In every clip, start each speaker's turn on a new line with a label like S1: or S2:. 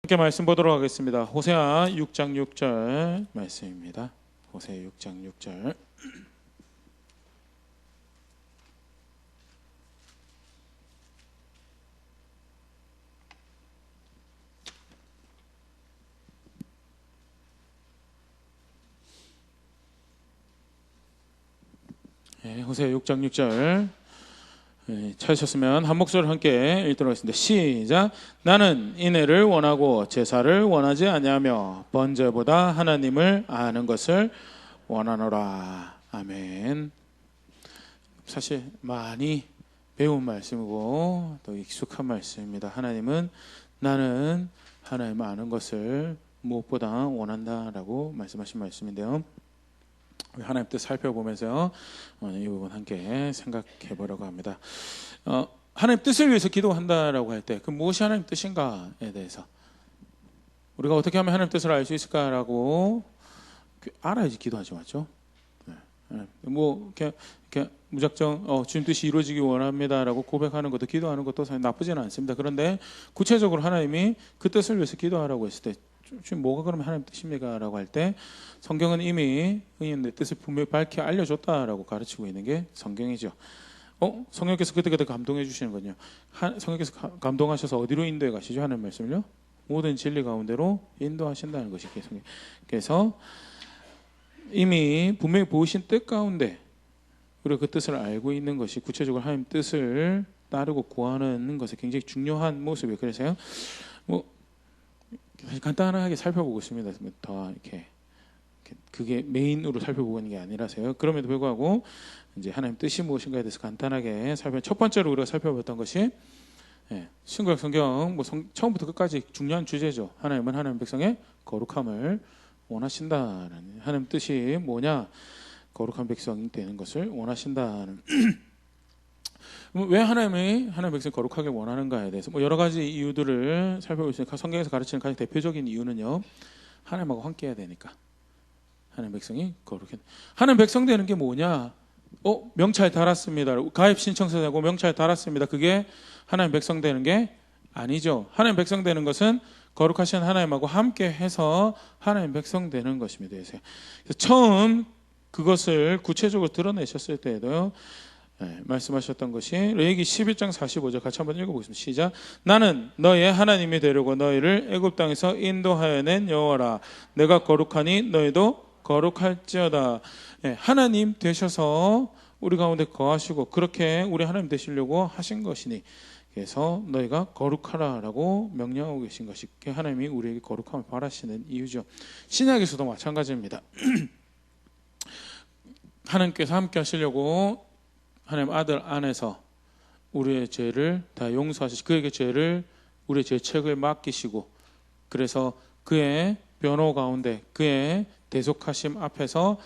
S1: 함께 말씀 보도록 하겠습니다. 호세아 6장 6절 말씀입니다. 호세아 6장 6절. 호세아 6장 6절 찾으셨으면 한 목소리로 함께 읽도록 하겠습니다. 시작. 나는 인애를 원하고 제사를 원하지 아니하며 번제보다 하나님을 아는 것을 원하노라. 아멘. 사실 많이 배운 말씀이고 또 익숙한 말씀입니다. 나는 하나님을 아는 것을 무엇보다 원한다라고 말씀하신 말씀인데요. 하나님 뜻 살펴보면서 이 부분 함께 생각해 보려고 합니다. 하나님 뜻을 위해서 기도한다라고 할 때 그 무엇이 하나님 뜻인가에 대해서 우리가 어떻게 하면 하나님 뜻을 알 수 있을까라고 알아야지 기도하지 맞죠? 뭐 이렇게 무작정 주님 뜻이 이루어지기 원합니다라고 고백하는 것도 기도하는 것도 사실 나쁘지는 않습니다. 그런데 구체적으로 하나님이 그 뜻을 위해서 기도하라고 했을 때 지금 뭐가 그러면 하나님 뜻입니까? 라고 할 때 성경은 이미 내 뜻을 분명히 밝히 알려줬다라고 가르치고 있는 게 성경이죠. 성령께서 그때 감동해 주시는 거냐? 성령께서 감동하셔서 어디로 인도해 가시죠? 하는 말씀을요? 모든 진리 가운데로 인도하신다는 것이 성경. 그래서 이미 분명히 보이신 뜻 가운데 우리가 그 뜻을 알고 있는 것이 구체적으로 하나님 뜻을 따르고 구하는 것이 굉장히 중요한 모습이에요. 그래서요, 간단하게 살펴보고 있습니다. 더 이렇게 그게 메인으로 살펴보고 있는 게 아니라서요. 그럼에도 불구하고 이제 하나님 뜻이 무엇인가에 대해서 간단하게 첫 번째로 우리가 살펴봤던 것이 신구약 성경 처음부터 끝까지 중요한 주제죠. 하나님은 하나님 백성의 거룩함을 원하신다는 하나님 뜻이 뭐냐? 거룩한 백성이 되는 것을 원하신다는. 왜 하나님 백성이 거룩하게 원하는가에 대해서 여러 가지 이유들을 살펴볼 수 있으니까 성경에서 가르치는 가장 대표적인 이유는요, 하나님하고 함께해야 되니까. 하나님 백성이 거룩해. 하나님 백성 되는 게 뭐냐? 명찰 달았습니다. 가입 신청서 내고 명찰 달았습니다. 그게 하나님 백성 되는 게 아니죠. 하나님 백성 되는 것은 거룩하신 하나님하고 함께해서 하나님 백성 되는 것입니다. 그래서 처음 그것을 구체적으로 드러내셨을 때에도요, 말씀하셨던 것이 레위기 11장 45절 같이 한번 읽어보겠습니다. 시작. 나는 너희의 하나님이 되려고 너희를 애굽 땅에서 인도하여 낸 여호와라. 내가 거룩하니 너희도 거룩할지어다. 하나님 되셔서 우리 가운데 거하시고 그렇게 우리 하나님 되시려고 하신 것이니 그래서 너희가 거룩하라라고 명령하고 계신 것이 하나님이 우리에게 거룩함을 바라시는 이유죠. 신약에서도 마찬가지입니다. 하나님께서 함께 하시려고 하나님 아들 안에서 우리의 죄를 다 용서하시고 그에게 우리의 죄 책을 맡기시고 그래서 그의 변호 가운데 그의 대속하심 앞에서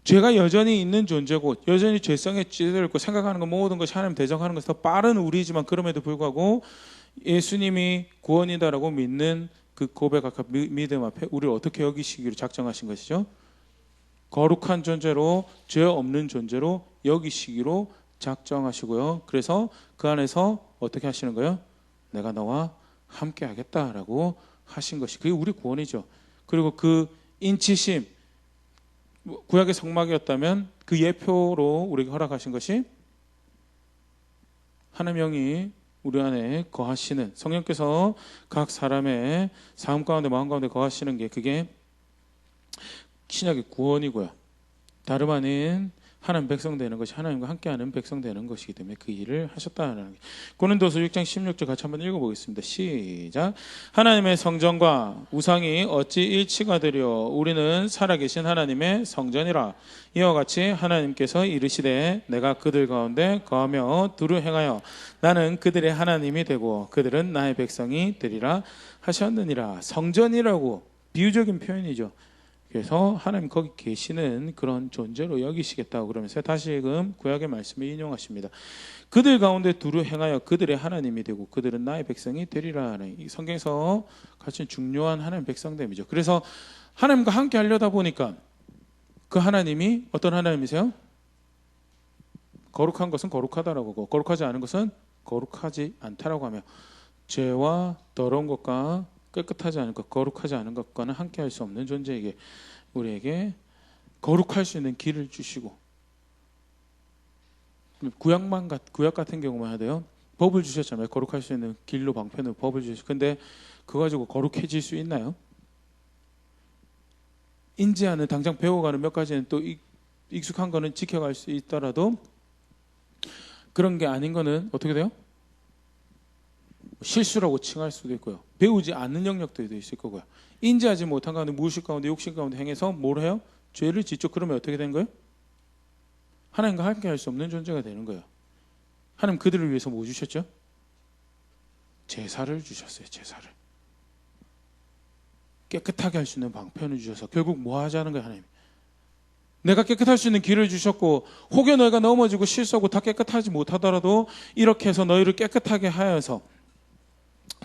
S1: 죄가 여전히 있는 존재고 여전히 죄성에 찌들고 생각하는 것 모든 것이 하나님 대적하는 것이 더 빠른 우리지만 그럼에도 불구하고 예수님이 구원이다라고 믿는 그 고백과 믿음 앞에 우리를 어떻게 여기시기로 작정하신 것이죠? 거룩한 존재로 죄 없는 존재로 여기시기로 작정하시고요. 그래서 그 안에서 어떻게 하시는 거예요? 내가 너와 함께 하겠다라고 하신 것이 그게 우리 구원이죠. 그리고 그 인치심 구약의 성막이었다면 그 예표로 우리에게 허락하신 것이 하나님 영이 우리 안에 거하시는 성령께서 각 사람의 삶 가운데 마음 가운데 거하시는 게 그게 신약의 구원이고요. 다름 아닌 하나님 백성 되는 것이 하나님과 함께하는 백성 되는 것이기 때문에 그 일을 하셨다는 게. 고린도서 6장 16절 같이 한번 읽어보겠습니다. 시작. 하나님의 성전과 우상이 어찌 일치가 되려 우리는 살아계신 하나님의 성전이라. 이와 같이 하나님께서 이르시되 내가 그들 가운데 거하며 두루 행하여 나는 그들의 하나님이 되고 그들은 나의 백성이 되리라 하셨느니라. 성전이라고 비유적인 표현이죠. 그래서 하나님 거기 계시는 그런 존재로 여기시겠다고 그러면서 다시금 구약의 말씀을 인용하십니다. 그들 가운데 두루 행하여 그들의 하나님이 되고 그들은 나의 백성이 되리라는 이 성경에서 가진 중요한 하나님 백성됨이죠. 그래서 하나님과 함께 하려다 보니까 그 하나님이 어떤 하나님이세요? 거룩한 것은 거룩하다라고 하고 거룩하지 않은 것은 거룩하지 않다라고 하며 죄와 더러운 것과 깨끗하지 않은 것, 거룩하지 않은 것과는 함께할 수 없는 존재에게 우리에게 거룩할 수 있는 길을 주시고, 구약 같은 경우만 하되요 법을 주셨잖아요. 거룩할 수 있는 길로 방편으로 법을 주셨어요. 근데 그거 가지고 거룩해질 수 있나요? 인지하는, 당장 배워가는 몇 가지는 또 익숙한 거는 지켜갈 수 있더라도 그런 게 아닌 거는 어떻게 돼요? 실수라고 칭할 수도 있고요. 배우지 않는 영역들도 있을 거고요. 인지하지 못한 가운데, 무의식 가운데, 욕심 가운데 행해서 뭘 해요? 죄를 짓죠. 그러면 어떻게 된 거예요? 하나님과 함께 할 수 없는 존재가 되는 거예요. 하나님 그들을 위해서 뭐 주셨죠? 제사를 주셨어요. 제사를. 깨끗하게 할 수 있는 방편을 주셔서 결국 뭐 하자는 거예요? 하나님, 내가 깨끗할 수 있는 길을 주셨고, 혹여 너희가 넘어지고 실수하고 다 깨끗하지 못하더라도 이렇게 해서 너희를 깨끗하게 하여서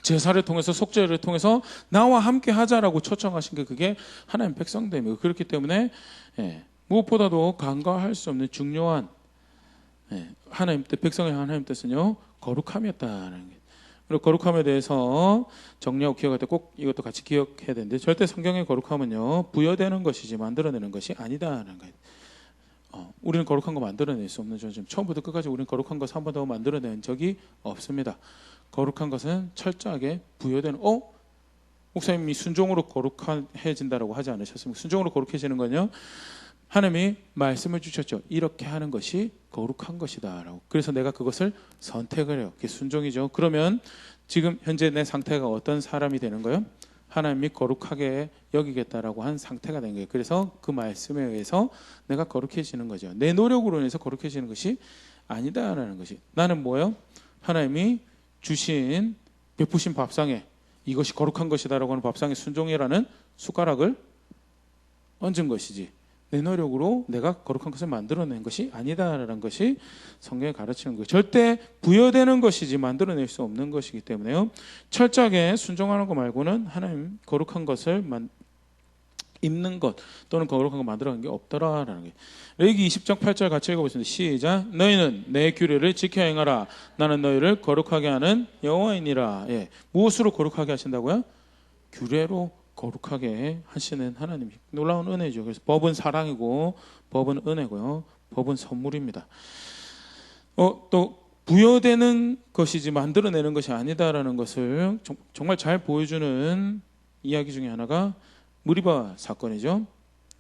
S1: 제사를 통해서, 속죄를 통해서 나와 함께 하자라고 초청하신 게 그게 하나님 백성됨이고, 그렇기 때문에 무엇보다도 간과할 수 없는 중요한 하나님 뜻, 백성의 하나님 뜻은요, 거룩함이었다는 게. 그리고 거룩함에 대해서 정리하고 기억할 때 꼭 이것도 같이 기억해야 되는데, 절대 성경의 거룩함은요, 부여되는 것이지 만들어내는 것이 아니다라는 거예요. 우리는 거룩한 거 만들어낼 수 없는 존재. 처음부터 끝까지 우리는 거룩한 것을 한 번도 만들어낸 적이 없습니다. 거룩한 것은 철저하게 부여되는. 목사님이 순종으로 거룩해진다라고 하지 않으셨습니까? 순종으로 거룩해지는 건요, 하나님이 말씀을 주셨죠. 이렇게 하는 것이 거룩한 것이다 라고. 그래서 내가 그것을 선택을 해요. 그게 순종이죠. 그러면 지금 현재 내 상태가 어떤 사람이 되는 거예요? 하나님이 거룩하게 여기겠다라고 한 상태가 된 거예요. 그래서 그 말씀에 의해서 내가 거룩해지는 거죠. 내 노력으로 인해서 거룩해지는 것이 아니다라는 것이. 나는 뭐예요? 하나님이 주신, 베푸신 밥상에 이것이 거룩한 것이다라고 하는 밥상에 순종이라는 숟가락을 얹은 것이지, 내 노력으로 내가 거룩한 것을 만들어낸 것이 아니다라는 것이 성경이 가르치는 거예요. 절대 부여되는 것이지 만들어낼 수 없는 것이기 때문에요, 철저하게 순종하는 것 말고는 하나님 거룩한 것을 입는 것 또는 거룩한 거 만들어낸 게 없더라라는 게. 레위기 20장 8절 같이 읽어보겠습니다. 시작. 너희는 내 규례를 지켜 행하라. 나는 너희를 거룩하게 하는 여호와이니라. 무엇으로 거룩하게 하신다고요? 규례로 거룩하게 하시는 하나님이. 놀라운 은혜죠. 그래서 법은 사랑이고 법은 은혜고요, 법은 선물입니다. 또 부여되는 것이지 만들어내는 것이 아니다라는 것을 정말 잘 보여주는 이야기 중에 하나가 무리바 사건이죠.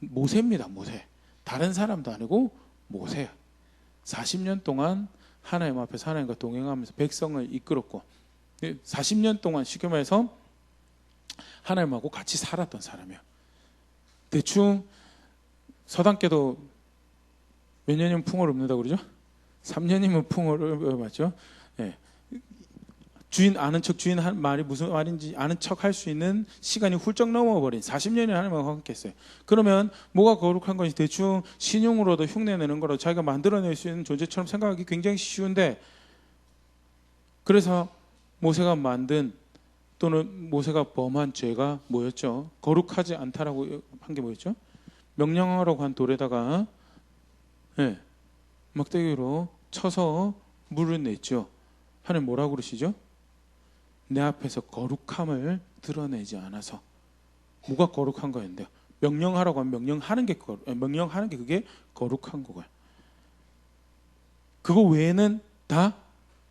S1: 모세입니다. 모세. 다른 사람도 아니고 모세. 40년 동안 하나님 앞에서 하나님과 동행하면서 백성을 이끌었고, 40년 동안 쉽게 말해서 하나님하고 같이 살았던 사람이에요. 대충 서당께도 몇 년이면 풍어를 읊는다고 그러죠? 3년이면 풍어를 맞죠? 주인 아는 척, 주인 한 말이 무슨 말인지 아는 척 할 수 있는 시간이 훌쩍 넘어버린 40년이 하나님과 함께 했어요. 그러면 뭐가 거룩한 것이 대충 신용으로도 흉내내는 거라도 자기가 만들어낼 수 있는 존재처럼 생각하기 굉장히 쉬운데, 그래서 모세가 만든 또는 모세가 범한 죄가 뭐였죠? 거룩하지 않다라고 한 게 뭐였죠? 명령하라고 한 돌에다가 막대기로 쳐서 물을 냈죠. 하나님 뭐라고 그러시죠? 내 앞에서 거룩함을 드러내지 않아서. 뭐가 거룩한 거였는데요? 명령하라고 하면 명령하는 게 그게 거룩한 거고요. 그거 외에는 다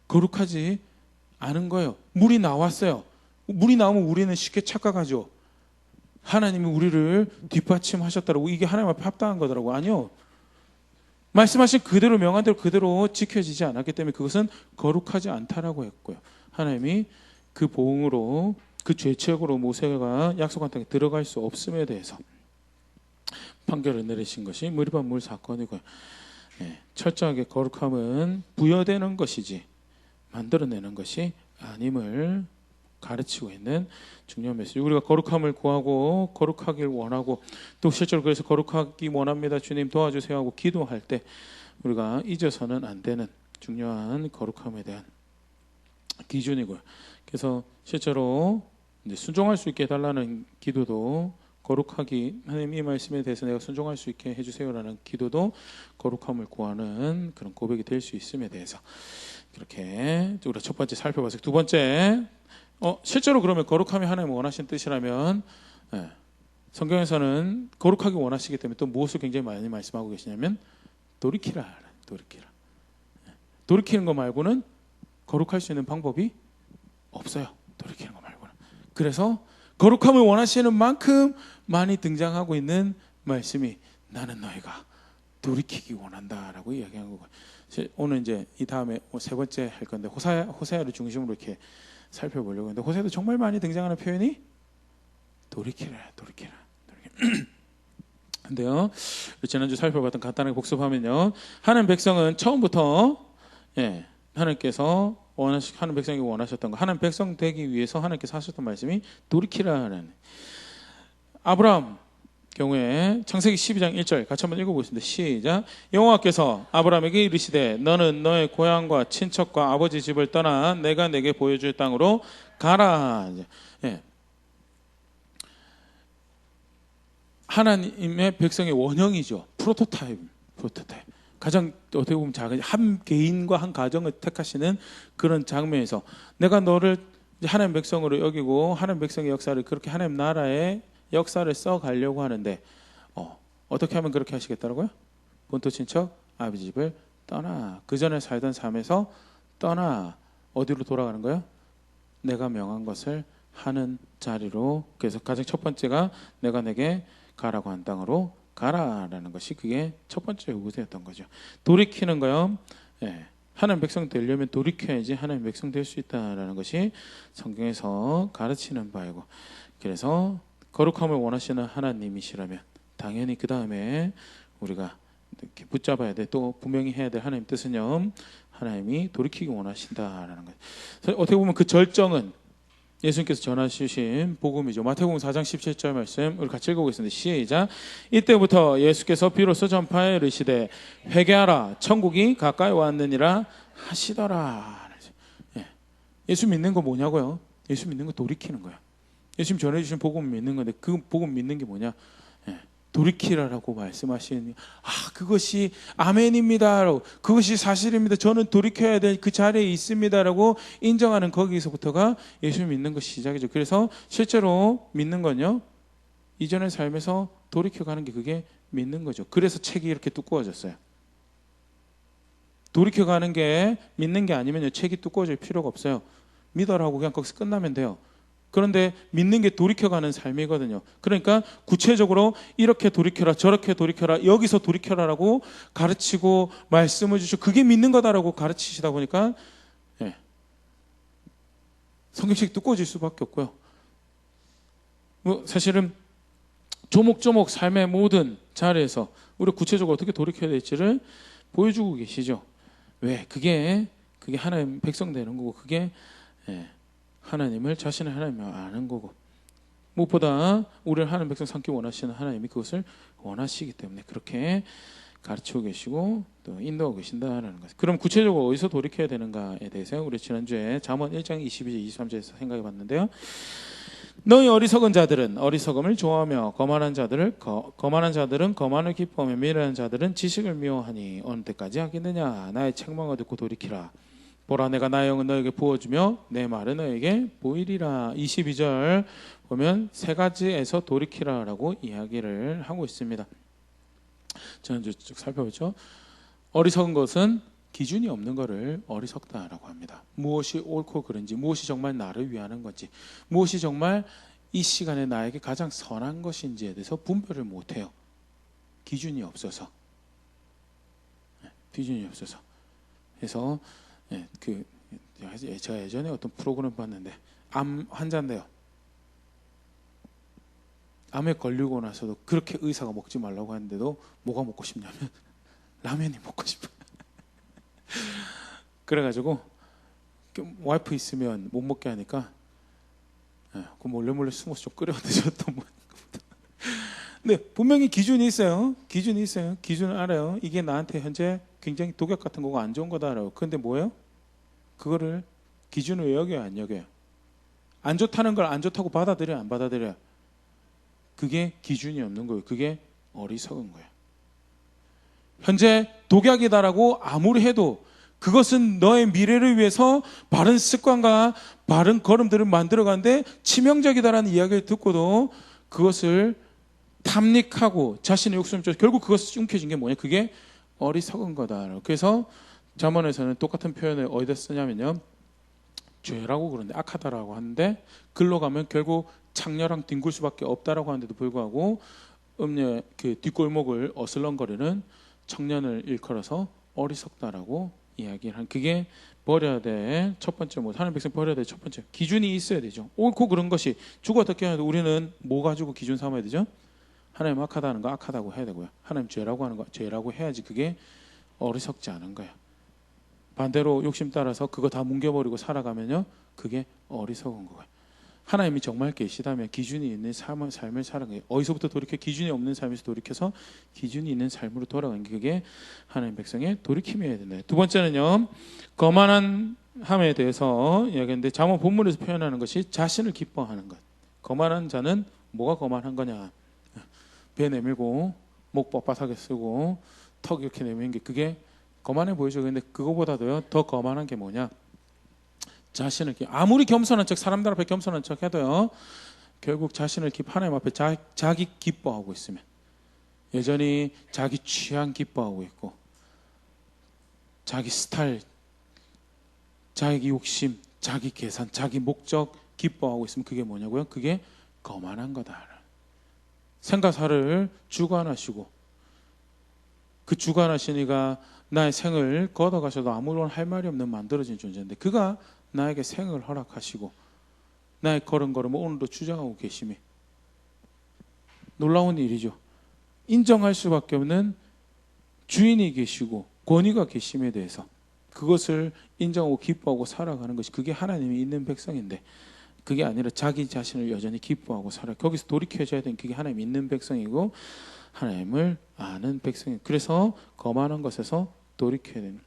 S1: 거룩하지 않은 거예요. 물이 나왔어요. 물이 나오면 우리는 쉽게 착각하죠. 하나님이 우리를 뒷받침하셨다라고, 이게 하나님 앞에 합당한 거더라고. 아니요. 말씀하신 그대로, 명한 대로 그대로 지켜지지 않았기 때문에 그것은 거룩하지 않다라고 했고요. 하나님이 그 보응으로, 그 죄책으로 모세가 약속한 땅에 들어갈 수 없음에 대해서 판결을 내리신 것이 무리바 물 사건이고요. 철저하게 거룩함은 부여되는 것이지 만들어내는 것이 아님을 가르치고 있는 중요한 메시지. 우리가 거룩함을 구하고 거룩하길 원하고, 또 실제로 그래서 거룩하기 원합니다, 주님 도와주세요 하고 기도할 때 우리가 잊어서는 안 되는 중요한 거룩함에 대한 기준이고요. 그래서 실제로 이제 순종할 수 있게 해달라는 기도도 거룩하기, 하나님 이 말씀에 대해서 내가 순종할 수 있게 해주세요라는 기도도 거룩함을 구하는 그런 고백이 될 수 있음에 대해서 그렇게 우리가 첫 번째 살펴봤어요. 두 번째, 실제로 그러면 거룩함이 하나님 원하신 뜻이라면 예, 성경에서는 거룩하게 원하시기 때문에 또 무엇을 굉장히 많이 말씀하고 계시냐면 돌이키라. 돌이키는 거 말고는 거룩할 수 있는 방법이 없어요. 돌이키는 거 말고는. 그래서 거룩함을 원하시는 만큼 많이 등장하고 있는 말씀이 나는 너희가 돌이키기 원한다라고 이야기한 거고. 오늘 이제 이 다음에 세 번째 할 건데 호세아를 중심으로 이렇게 살펴보려고 하는데 호세아도 정말 많이 등장하는 표현이 돌이키라. 근데요, 지난주 살펴봤던 간단하게 복습하면요, 하나님 백성은 처음부터 하나님께서 하나님 백성이 원하셨던 거, 하나님 백성 되기 위해서 하나님께서 하셨던 말씀이 돌이키라는. 아브라함 경우에 창세기 12장 1절 같이 한번 읽어보겠습니다. 시작. 여호와께서 아브라함에게 이르시되 너는 너의 고향과 친척과 아버지 집을 떠나 내가 내게 보여줄 땅으로 가라. 하나님의 백성의 원형이죠. 프로토타입. 가장 어떻게 보면 작은 한 개인과 한 가정을 택하시는 그런 장면에서 내가 너를 하나님 백성으로 여기고 하나님 백성의 역사를 그렇게 하나님 나라의 역사를 써가려고 하는데 어떻게 하면 그렇게 하시겠다고요? 본토 친척 아버지 집을 떠나. 그 전에 살던 삶에서 떠나. 어디로 돌아가는 거예요? 내가 명한 것을 하는 자리로. 그래서 가장 첫 번째가 내가 내게 가라고 한 땅으로 가라라는 것이 그게 첫 번째 요구였던 거죠. 돌이키는 거요. 하나님 백성 되려면 돌이켜야지 하나님 백성 될 수 있다라는 것이 성경에서 가르치는 바이고, 그래서 거룩함을 원하시는 하나님이시라면 당연히 그 다음에 우리가 이렇게 붙잡아야 돼. 또 분명히 해야 될 하나님 뜻은요, 하나님이 돌이키기 원하신다라는 거예요. 어떻게 보면 그 절정은 예수님께서 전하신 복음이죠. 마태복음 4장 17절 말씀 우리 같이 읽어보겠습니다. 시작. 이때부터 예수께서 비로소 전파에 이르시되 회개하라 천국이 가까이 왔느니라 하시더라. 예수 믿는 거 뭐냐고요? 예수 믿는 거 돌이키는 거야. 예수님 전해주신 복음 믿는 건데 그 복음 믿는 게 뭐냐? 돌이키라라고 말씀하시는, 그것이 아멘입니다라고, 그것이 사실입니다, 저는 돌이켜야 될 그 자리에 있습니다라고 인정하는 거기서부터가 예수 믿는 것이 시작이죠. 그래서 실제로 믿는 건요, 이전의 삶에서 돌이켜가는 게 그게 믿는 거죠. 그래서 책이 이렇게 두꺼워졌어요. 돌이켜가는 게 믿는 게 아니면요, 책이 두꺼워질 필요가 없어요. 믿어라고 그냥 거기서 끝나면 돼요. 그런데 믿는 게 돌이켜가는 삶이거든요. 그러니까 구체적으로 이렇게 돌이켜라, 저렇게 돌이켜라, 여기서 돌이켜라라고 가르치고 말씀을 주시고 그게 믿는 거다라고 가르치시다 보니까 성경책이 두꺼워질 수밖에 없고요. 사실은 조목조목 삶의 모든 자리에서 우리가 구체적으로 어떻게 돌이켜야 될지를 보여주고 계시죠. 왜? 그게 하나님 백성 되는 거고, 그게 하나님을, 자신의 하나님을 아는 거고, 무엇보다 우리를 하나님 백성 삼기 원하시는 하나님이 그것을 원하시기 때문에 그렇게 가르치고 계시고 또 인도하고 계신다는 것. 그럼 구체적으로 어디서 돌이켜야 되는가에 대해서 우리 지난주에 잠언 1장 22절 23절에서 생각해 봤는데요. 너희 어리석은 자들은 어리석음을 좋아하며 거만한 자들은 거만을 기뻐하며 미련한 자들은 지식을 미워하니 어느 때까지 하겠느냐. 나의 책망을 듣고 돌이키라. 보라, 내가 나의 영을 너에게 부어주며 내 말은 너에게 보이리라. 22절 보면 세 가지에서 돌이키라라고 이야기를 하고 있습니다. 지난주 쭉 살펴보죠. 어리석은 것은 기준이 없는 것을 어리석다라고 합니다. 무엇이 옳고 그른지, 무엇이 정말 나를 위하는 건지, 무엇이 정말 이 시간에 나에게 가장 선한 것인지에 대해서 분별을 못해요. 기준이 없어서. 그래서 제가 예전에 어떤 프로그램 봤는데 암 환자인데요, 암에 걸리고 나서도 그렇게 의사가 먹지 말라고 하는데도 뭐가 먹고 싶냐면 라면이 먹고 싶어요. 그래가지고 와이프 있으면 못 먹게 하니까 그 몰래 숨어서 좀 끓여 드셨던 분. 근데 분명히 기준이 있어요. 기준을 알아요. 이게 나한테 현재 굉장히 독약 같은 거가 안 좋은 거다라고. 그런데 뭐예요? 그거를 기준으로 여겨요, 안 여겨요? 안 좋다는 걸 안 좋다고 받아들여요, 안 받아들여요? 그게 기준이 없는 거예요. 그게 어리석은 거예요. 현재 독약이다라고 아무리 해도 그것은 너의 미래를 위해서 바른 습관과 바른 걸음들을 만들어가는데 치명적이다라는 이야기를 듣고도 그것을 탐닉하고 자신의 욕심을 쫓아 결국 그것을 움켜쥔 게 뭐냐? 그게 어리석은 거다. 그래서 잠언에서는 똑같은 표현을 어디다 쓰냐면요, 죄라고 그러는데 악하다라고 하는데 글로 가면 결국 창녀랑 뒹굴 수밖에 없다라고 하는데도 불구하고 음녀 그 뒷골목을 어슬렁거리는 청년을 일컬어서 어리석다라고 이야기를 한, 그게 버려야 될 첫 번째, 하나님 백성 버려야 될 첫 번째 기준이 있어야 되죠. 옳고 그런 것이 주고 어떻게 해도 우리는 뭐 가지고 기준 삼아야 되죠? 하나님 악하다는 거 악하다고 해야 되고요. 하나님 죄라고 하는 거 죄라고 해야지 그게 어리석지 않은 거예요. 반대로 욕심 따라서 그거 다 뭉개버리고 살아가면요, 그게 어리석은 거예요. 하나님이 정말 계시다면 기준이 있는 삶을 살아가는 거예요. 어디서부터 돌이켜? 기준이 없는 삶에서 돌이켜서 기준이 있는 삶으로 돌아가는 게 그게 하나님 백성의 돌이킴이어야 된다. 두 번째는요, 거만한 함에 대해서 이야기했는데 잠언 본문에서 표현하는 것이 자신을 기뻐하는 것. 거만한 자는 뭐가 거만한 거냐? 배 내밀고 목 뻣뻣하게 쓰고 턱 이렇게 내미는 게 그게 거만해 보이죠. 근데 그거보다도요 더 거만한 게 뭐냐? 자신을 아무리 겸손한 척, 사람들 앞에 겸손한 척 해도요 결국 자신을 하나님 앞에 자기 기뻐하고 있으면, 여전히 자기 취향 기뻐하고 있고 자기 스타일, 자기 욕심, 자기 계산, 자기 목적 기뻐하고 있으면 그게 뭐냐고요? 그게 거만한 거다. 생가사를 주관하시고 그 주관하신 이가 나의 생을 걷어가셔도 아무런 할 말이 없는 만들어진 존재인데 그가 나에게 생을 허락하시고 나의 걸음걸음을 오늘도 주장하고 계심이 놀라운 일이죠. 인정할 수밖에 없는 주인이 계시고 권위가 계심에 대해서 그것을 인정하고 기뻐하고 살아가는 것이 그게 하나님이 있는 백성인데, 그게 아니라 자기 자신을 여전히 기뻐하고 살아. 거기서 돌이켜져야 되는 그게 하나님 있는 백성이고 하나님을 아는 백성이에요. 그래서 거만한 것에서 돌이켜야 되는,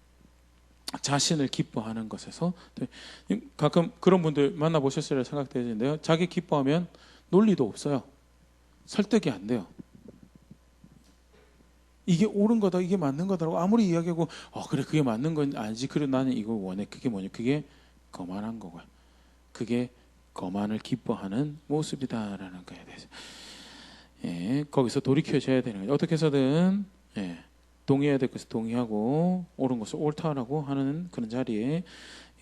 S1: 자신을 기뻐하는 것에서. 가끔 그런 분들 만나보셨으리라 생각되는데요, 자기 기뻐하면 논리도 없어요. 설득이 안 돼요. 이게 옳은 거다, 이게 맞는 거다라고 아무리 이야기하고 그래 그게 맞는 건 아니지, 그래 나는 이거 원해, 그게 뭐냐? 그게 거만한 거고요. 그게 거만을 기뻐하는 모습이다라는 거에 대해서 거기서 돌이켜져야 되는 거예요. 어떻게 해서든 동의해야 될 것을 동의하고 옳은 것을 옳다라고 하는 그런 자리에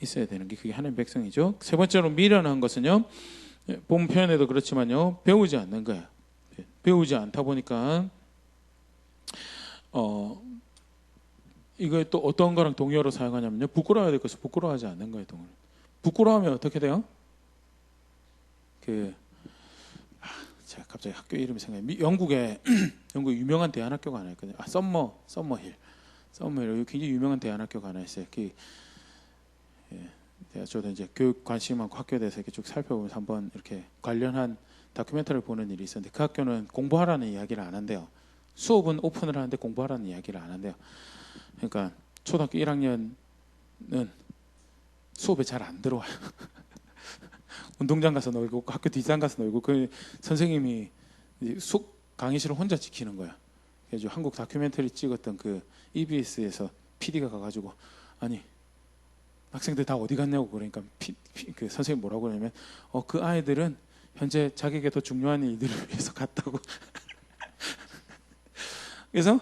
S1: 있어야 되는 게 그게 하나님의 백성이죠. 세 번째로 미련한 것은요, 본 표현에도 그렇지만요, 배우지 않는 거예요. 배우지 않다 보니까 이거 또 어떤 거랑 동의어로 사용하냐면요, 부끄러워야 될 것을 부끄러워하지 않는 거예요. 부끄러워하면 어떻게 돼요? 제가 갑자기 학교 이름이 생각나요. 영국에 영국 유명한 대안학교가 하나 있거든요. 서머힐 굉장히 유명한 대안학교가 하나 있어요. 저도 이제 교육 관심 많고 학교에 대해서 이렇게 쭉 살펴보면서 한번 이렇게 관련한 다큐멘터리를 보는 일이 있었는데, 그 학교는 공부하라는 이야기를 안 한대요. 수업은 오픈을 하는데 공부하라는 이야기를 안 한대요. 그러니까 초등학교 1학년은 수업에 잘 안 들어와요. 운동장 가서 놀고 학교 뒷산 가서 놀고, 그 선생님이 강의실을 혼자 지키는 거야. 그래서 한국 다큐멘터리 찍었던 그 EBS에서 PD가 가가지고 아니 학생들 다 어디 갔냐고 그러니까 그 선생님 뭐라고 그러냐면 그 아이들은 현재 자기에게 더 중요한 일들을 위해서 갔다고. 그래서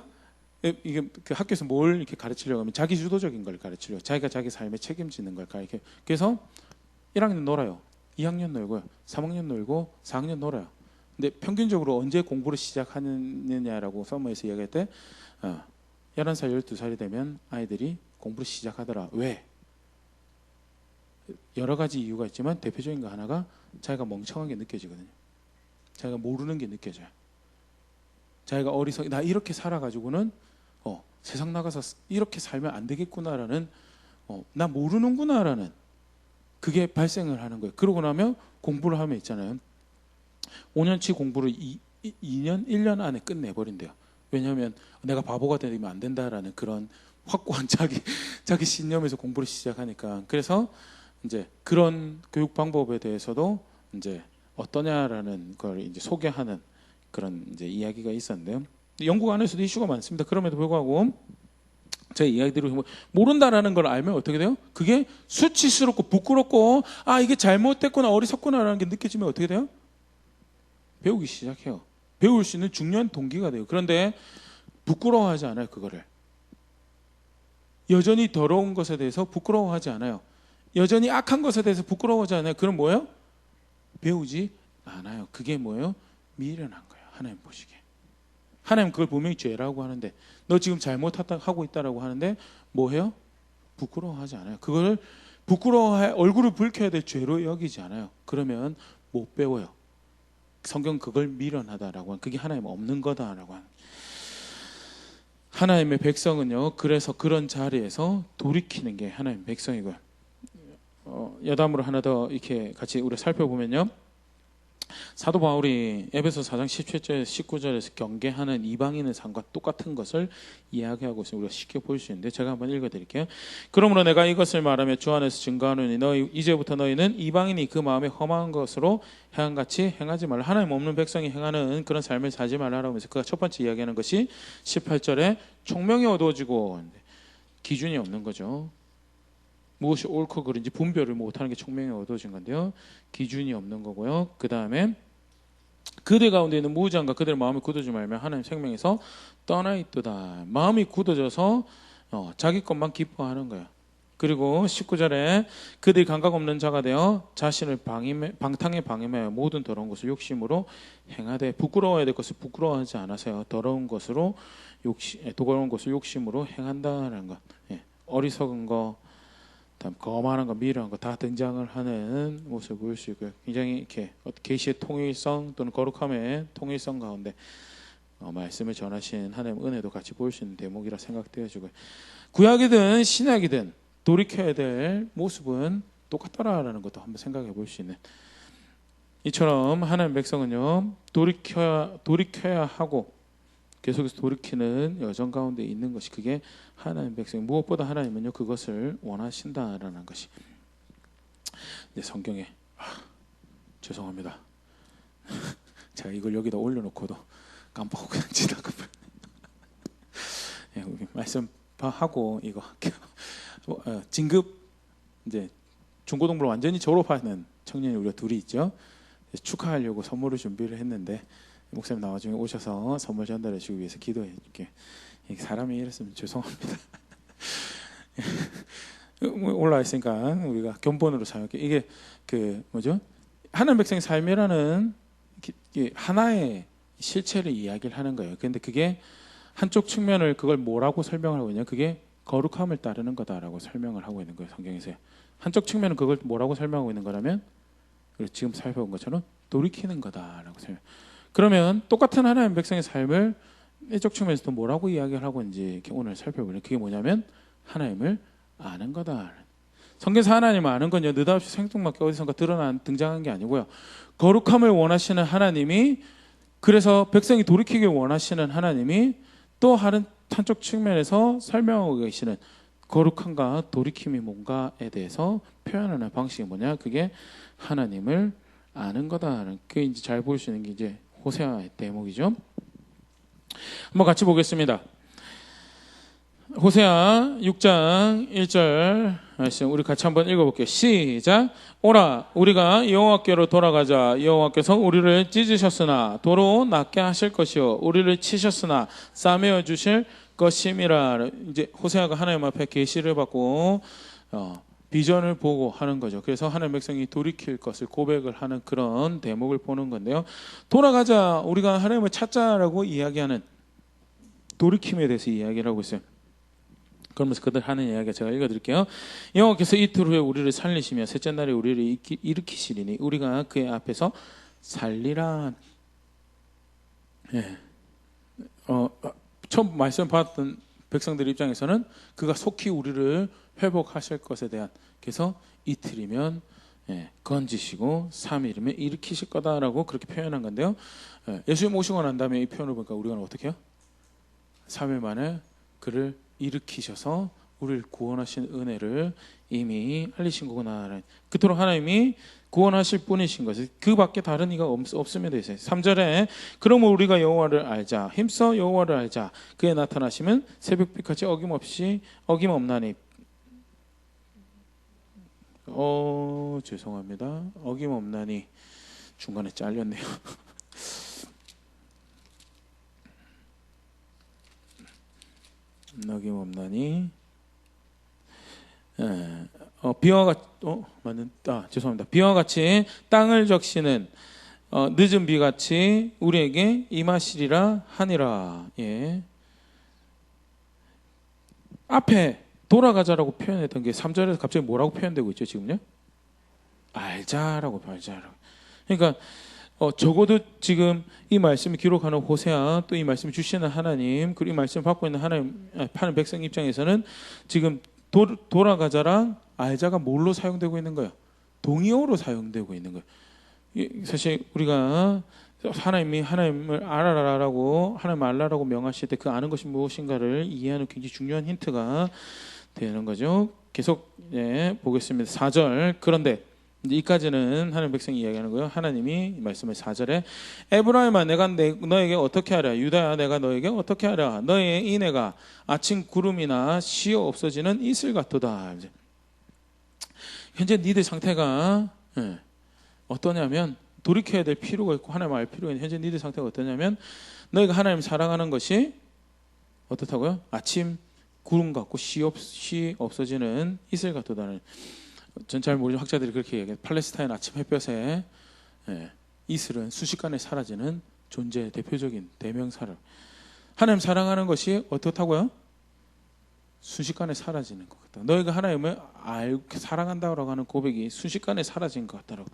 S1: 이게 그 학교에서 뭘 이렇게 가르치려고 하면 자기 주도적인 걸 가르치려고, 자기가 자기 삶에 책임지는 걸 가르쳐. 그래서 1학년 놀아요. 2학년 놀고요. 3학년 놀고 4학년 놀아요. 근데 평균적으로 언제 공부를 시작하느냐라고 서머에서 이야기할 때 11살, 12살이 되면 아이들이 공부를 시작하더라. 왜? 여러 가지 이유가 있지만 대표적인 거 하나가 자기가 멍청한 게 느껴지거든요. 자기가 모르는 게 느껴져요. 자기가 나 이렇게 살아가지고는 세상 나가서 이렇게 살면 안 되겠구나라는 나 모르는구나라는 그게 발생을 하는 거예요. 그러고 나면 공부를 하면 있잖아요, 5년치 공부를 2년, 1년 안에 끝내버린대요. 왜냐하면 내가 바보가 되면 안 된다라는 그런 확고한 자기 신념에서 공부를 시작하니까. 그래서 이제 그런 교육 방법에 대해서도 이제 어떠냐라는 걸 이제 소개하는 그런 이제 이야기가 있었는데요. 영국 안에서도 이슈가 많습니다. 그럼에도 불구하고 제 이야기대로 모른다라는 걸 알면 어떻게 돼요? 그게 수치스럽고 부끄럽고 이게 잘못됐구나 어리석구나라는 게 느껴지면 어떻게 돼요? 배우기 시작해요. 배울 수 있는 중요한 동기가 돼요. 그런데 부끄러워하지 않아요. 그거를 여전히 더러운 것에 대해서 부끄러워하지 않아요. 여전히 악한 것에 대해서 부끄러워하지 않아요. 그럼 뭐예요? 배우지 않아요. 그게 뭐예요? 미련한 거예요. 하나님 보시기에. 하나님 그걸 분명히 죄라고 하는데 너 지금 잘못하고 있다라고 하는데 뭐해요? 부끄러워하지 않아요. 그걸 부끄러워해 얼굴을 붉혀야 될 죄로 여기지 않아요. 그러면 못 배워요. 성경 그걸 미련하다라고 하는 그게 하나님 없는 거다라고 하는 하나님의 백성은요. 그래서 그런 자리에서 돌이키는 게 하나님의 백성이고요. 여담으로 하나 더 이렇게 같이 우리 살펴보면요. 사도 바울이 에베소 4장 17절 19절에서 경계하는 이방인의 삶과 똑같은 것을 이야기하고 있으면 우리가 쉽게 볼 수 있는데 제가 한번 읽어드릴게요. 그러므로 내가 이것을 말하며 주 안에서 증거하노니 너희 이제부터 너희는 이방인이 그 마음에 험한 것으로 행한같이 행하지 말라. 하나님 없는 백성이 행하는 그런 삶을 살지 말라라고 하면서 그가 첫 번째 이야기하는 것이 18절에 총명이 어두워지고 기준이 없는 거죠. 무엇이 옳고 그른지 분별을 못하는 게 총명이 어두워진 건데요. 기준이 없는 거고요. 그 다음에 그들 가운데 있는 무장과 그들의 마음이 굳어지지 말며 하나님 생명에서 떠나 있도다. 마음이 굳어져서 자기 것만 기뻐하는 거예요. 그리고 19절에 그들이 감각 없는 자가 되어 자신을 방탕에 방임하여 모든 더러운 것을 욕심으로 행하되 부끄러워야 될 것을 부끄러워하지 않아서요. 더러운 것을 욕심으로 행한다는 것. 어리석은 거 다음 거만한 거, 미련한 거 다 등장을 하는 모습을 볼 수 있고요. 굉장히 이렇게 계시의 통일성 또는 거룩함의 통일성 가운데 말씀을 전하신 하나님의 은혜도 같이 볼 수 있는 대목이라 생각되어지고요. 구약이든 신약이든 돌이켜야 될 모습은 똑같다라는 것도 한번 생각해 볼 수 있는 이처럼 하나님의 백성은요 돌이켜야 하고 계속해서 돌이키는 여정 가운데 있는 것이 그게 하나님의 백성 무엇보다 하나님은요 그것을 원하신다라는 것이 성경에 죄송합니다. 제가 이걸 여기다 올려놓고도 깜빡하고 그냥 지나가 말씀하고 이거 진급 이제 중고등부를 완전히 졸업하는 청년이 우리가 둘이 있죠. 축하하려고 선물을 준비를 했는데 목사님 나중에 오셔서 선물 전달해 주기 위해서 기도해 줄게. 사람이 이랬으면 죄송합니다. 올라와 있으니까 우리가 견본으로 사용할게. 이게 그 뭐죠? 하나님 백성의 삶이라는 하나의 실체를 이야기를 하는 거예요. 그런데 그게 한쪽 측면을 그걸 뭐라고 설명을 하고 있냐? 그게 거룩함을 따르는 거다라고 설명을 하고 있는 거예요. 성경에서 한쪽 측면은 그걸 뭐라고 설명하고 있는 거라면 지금 살펴본 것처럼 돌이키는 거다라고 설명. 그러면 똑같은 하나님 백성의 삶을 이쪽 측면에서 또 뭐라고 이야기를 하고 있는지 이렇게 오늘 살펴보는 그게 뭐냐면 하나님을 아는 거다. 성경에서 하나님을 아는 건요 느닷없이 생뚱맞게 어디선가 등장한 게 아니고요. 거룩함을 원하시는 하나님이 그래서 백성이 돌이키길 원하시는 하나님이 또 한쪽 측면에서 설명하고 계시는 거룩함과 돌이킴이 뭔가에 대해서 표현하는 방식이 뭐냐? 그게 하나님을 아는 거다. 그게 이제 잘 볼 수 있는 게 이제 호세아의 대목이죠. 한번 같이 보겠습니다. 호세아 6장 1절 말씀 우리 같이 한번 읽어볼게요. 시작. 오라 우리가 여호와께로 돌아가자. 여호와께서 우리를 찢으셨으나 도로 낫게 하실 것이요 우리를 치셨으나 싸매어 주실 것임이라. 이제 호세아가 하나님 앞에 계시를 받고 비전을 보고 하는 거죠. 그래서 하나님 백성이 돌이킬 것을 고백을 하는 그런 대목을 보는 건데요. 돌아가자 우리가 하나님을 찾자라고 이야기하는 돌이킴에 대해서 이야기를 하고 있어요. 그러면서 그들 하는 이야기 제가 읽어드릴게요. 여호와께서 이틀 후에 우리를 살리시며 셋째 날에 우리를 일으키시리니 우리가 그의 앞에서 살리라. 처음 말씀 받았던 백성들 입장에서는 그가 속히 우리를 회복하실 것에 대한 그래서 이틀이면 건지시고 3일이면 일으키실 거다라고 그렇게 표현한 건데요. 예수님 오시고 난 다음에 이 표현을 보니까 우리가 어떻게 해요? 3일 만에 그를 일으키셔서 우리를 구원하신 은혜를 이미 알리신 거구나. 그토록 하나님이 구원하실 분이신 것을 그 밖에 다른 이가 없으면 되세요. 3절에 그러므로 우리가 여호와를 알자 힘써 여호와를 알자 그의 나타나심은 새벽빛같이 어김없나니 죄송합니다. 어김없나니 중간에 잘렸네요. 어김없나니 죄송합니다. 비와 같이 땅을 적시는 늦은 비 같이 우리에게 임하시리라 하니라. 예. 앞에 돌아가자라고 표현했던 게 3절에서 갑자기 뭐라고 표현되고 있죠, 지금요? 알자라고. 그러니까 적어도 지금 이 말씀을 기록하는 호세아 또 이 말씀을 주시는 하나님 그리고 이 말씀을 받고 있는 하나님 파는 백성 입장에서는 지금 돌아가자랑 알자가 뭘로 사용되고 있는 거예요? 동의어로 사용되고 있는 거예요. 사실 우리가 하나님이 하나님을 알아라라고 하나님 알라라고 명하실 때 그 아는 것이 무엇인가를 이해하는 굉장히 중요한 힌트가 되는 거죠. 계속 보겠습니다. 4절 그런데 이까지는 하나님 백성이 이야기하는 거예요. 하나님이 말씀을 4절에 에브라임아 내가 너에게 어떻게 하랴 유다야 내가 너에게 어떻게 하랴 너의 인애가 아침 구름이나 쉬어 없어지는 이슬 같도다. 현재 니들 상태가 어떠냐면 돌이켜야 될 필요가 있고 하나님 알 필요가 있는 현재 니들 상태가 어떠냐면 너희가 하나님 사랑하는 것이 어떻다고요? 아침 구름 같고 쉬 없어지는 이슬 같도다는 전 잘 모르는 학자들이 그렇게 얘기해요. 팔레스타인 아침 햇볕에 이슬은 순식간에 사라지는 존재의 대표적인 대명사를 하나님 사랑하는 것이 어떻다고요? 순식간에 사라지는 것 같다. 너희가 하나님을 사랑한다고 하는 고백이 순식간에 사라진 것 같다라고.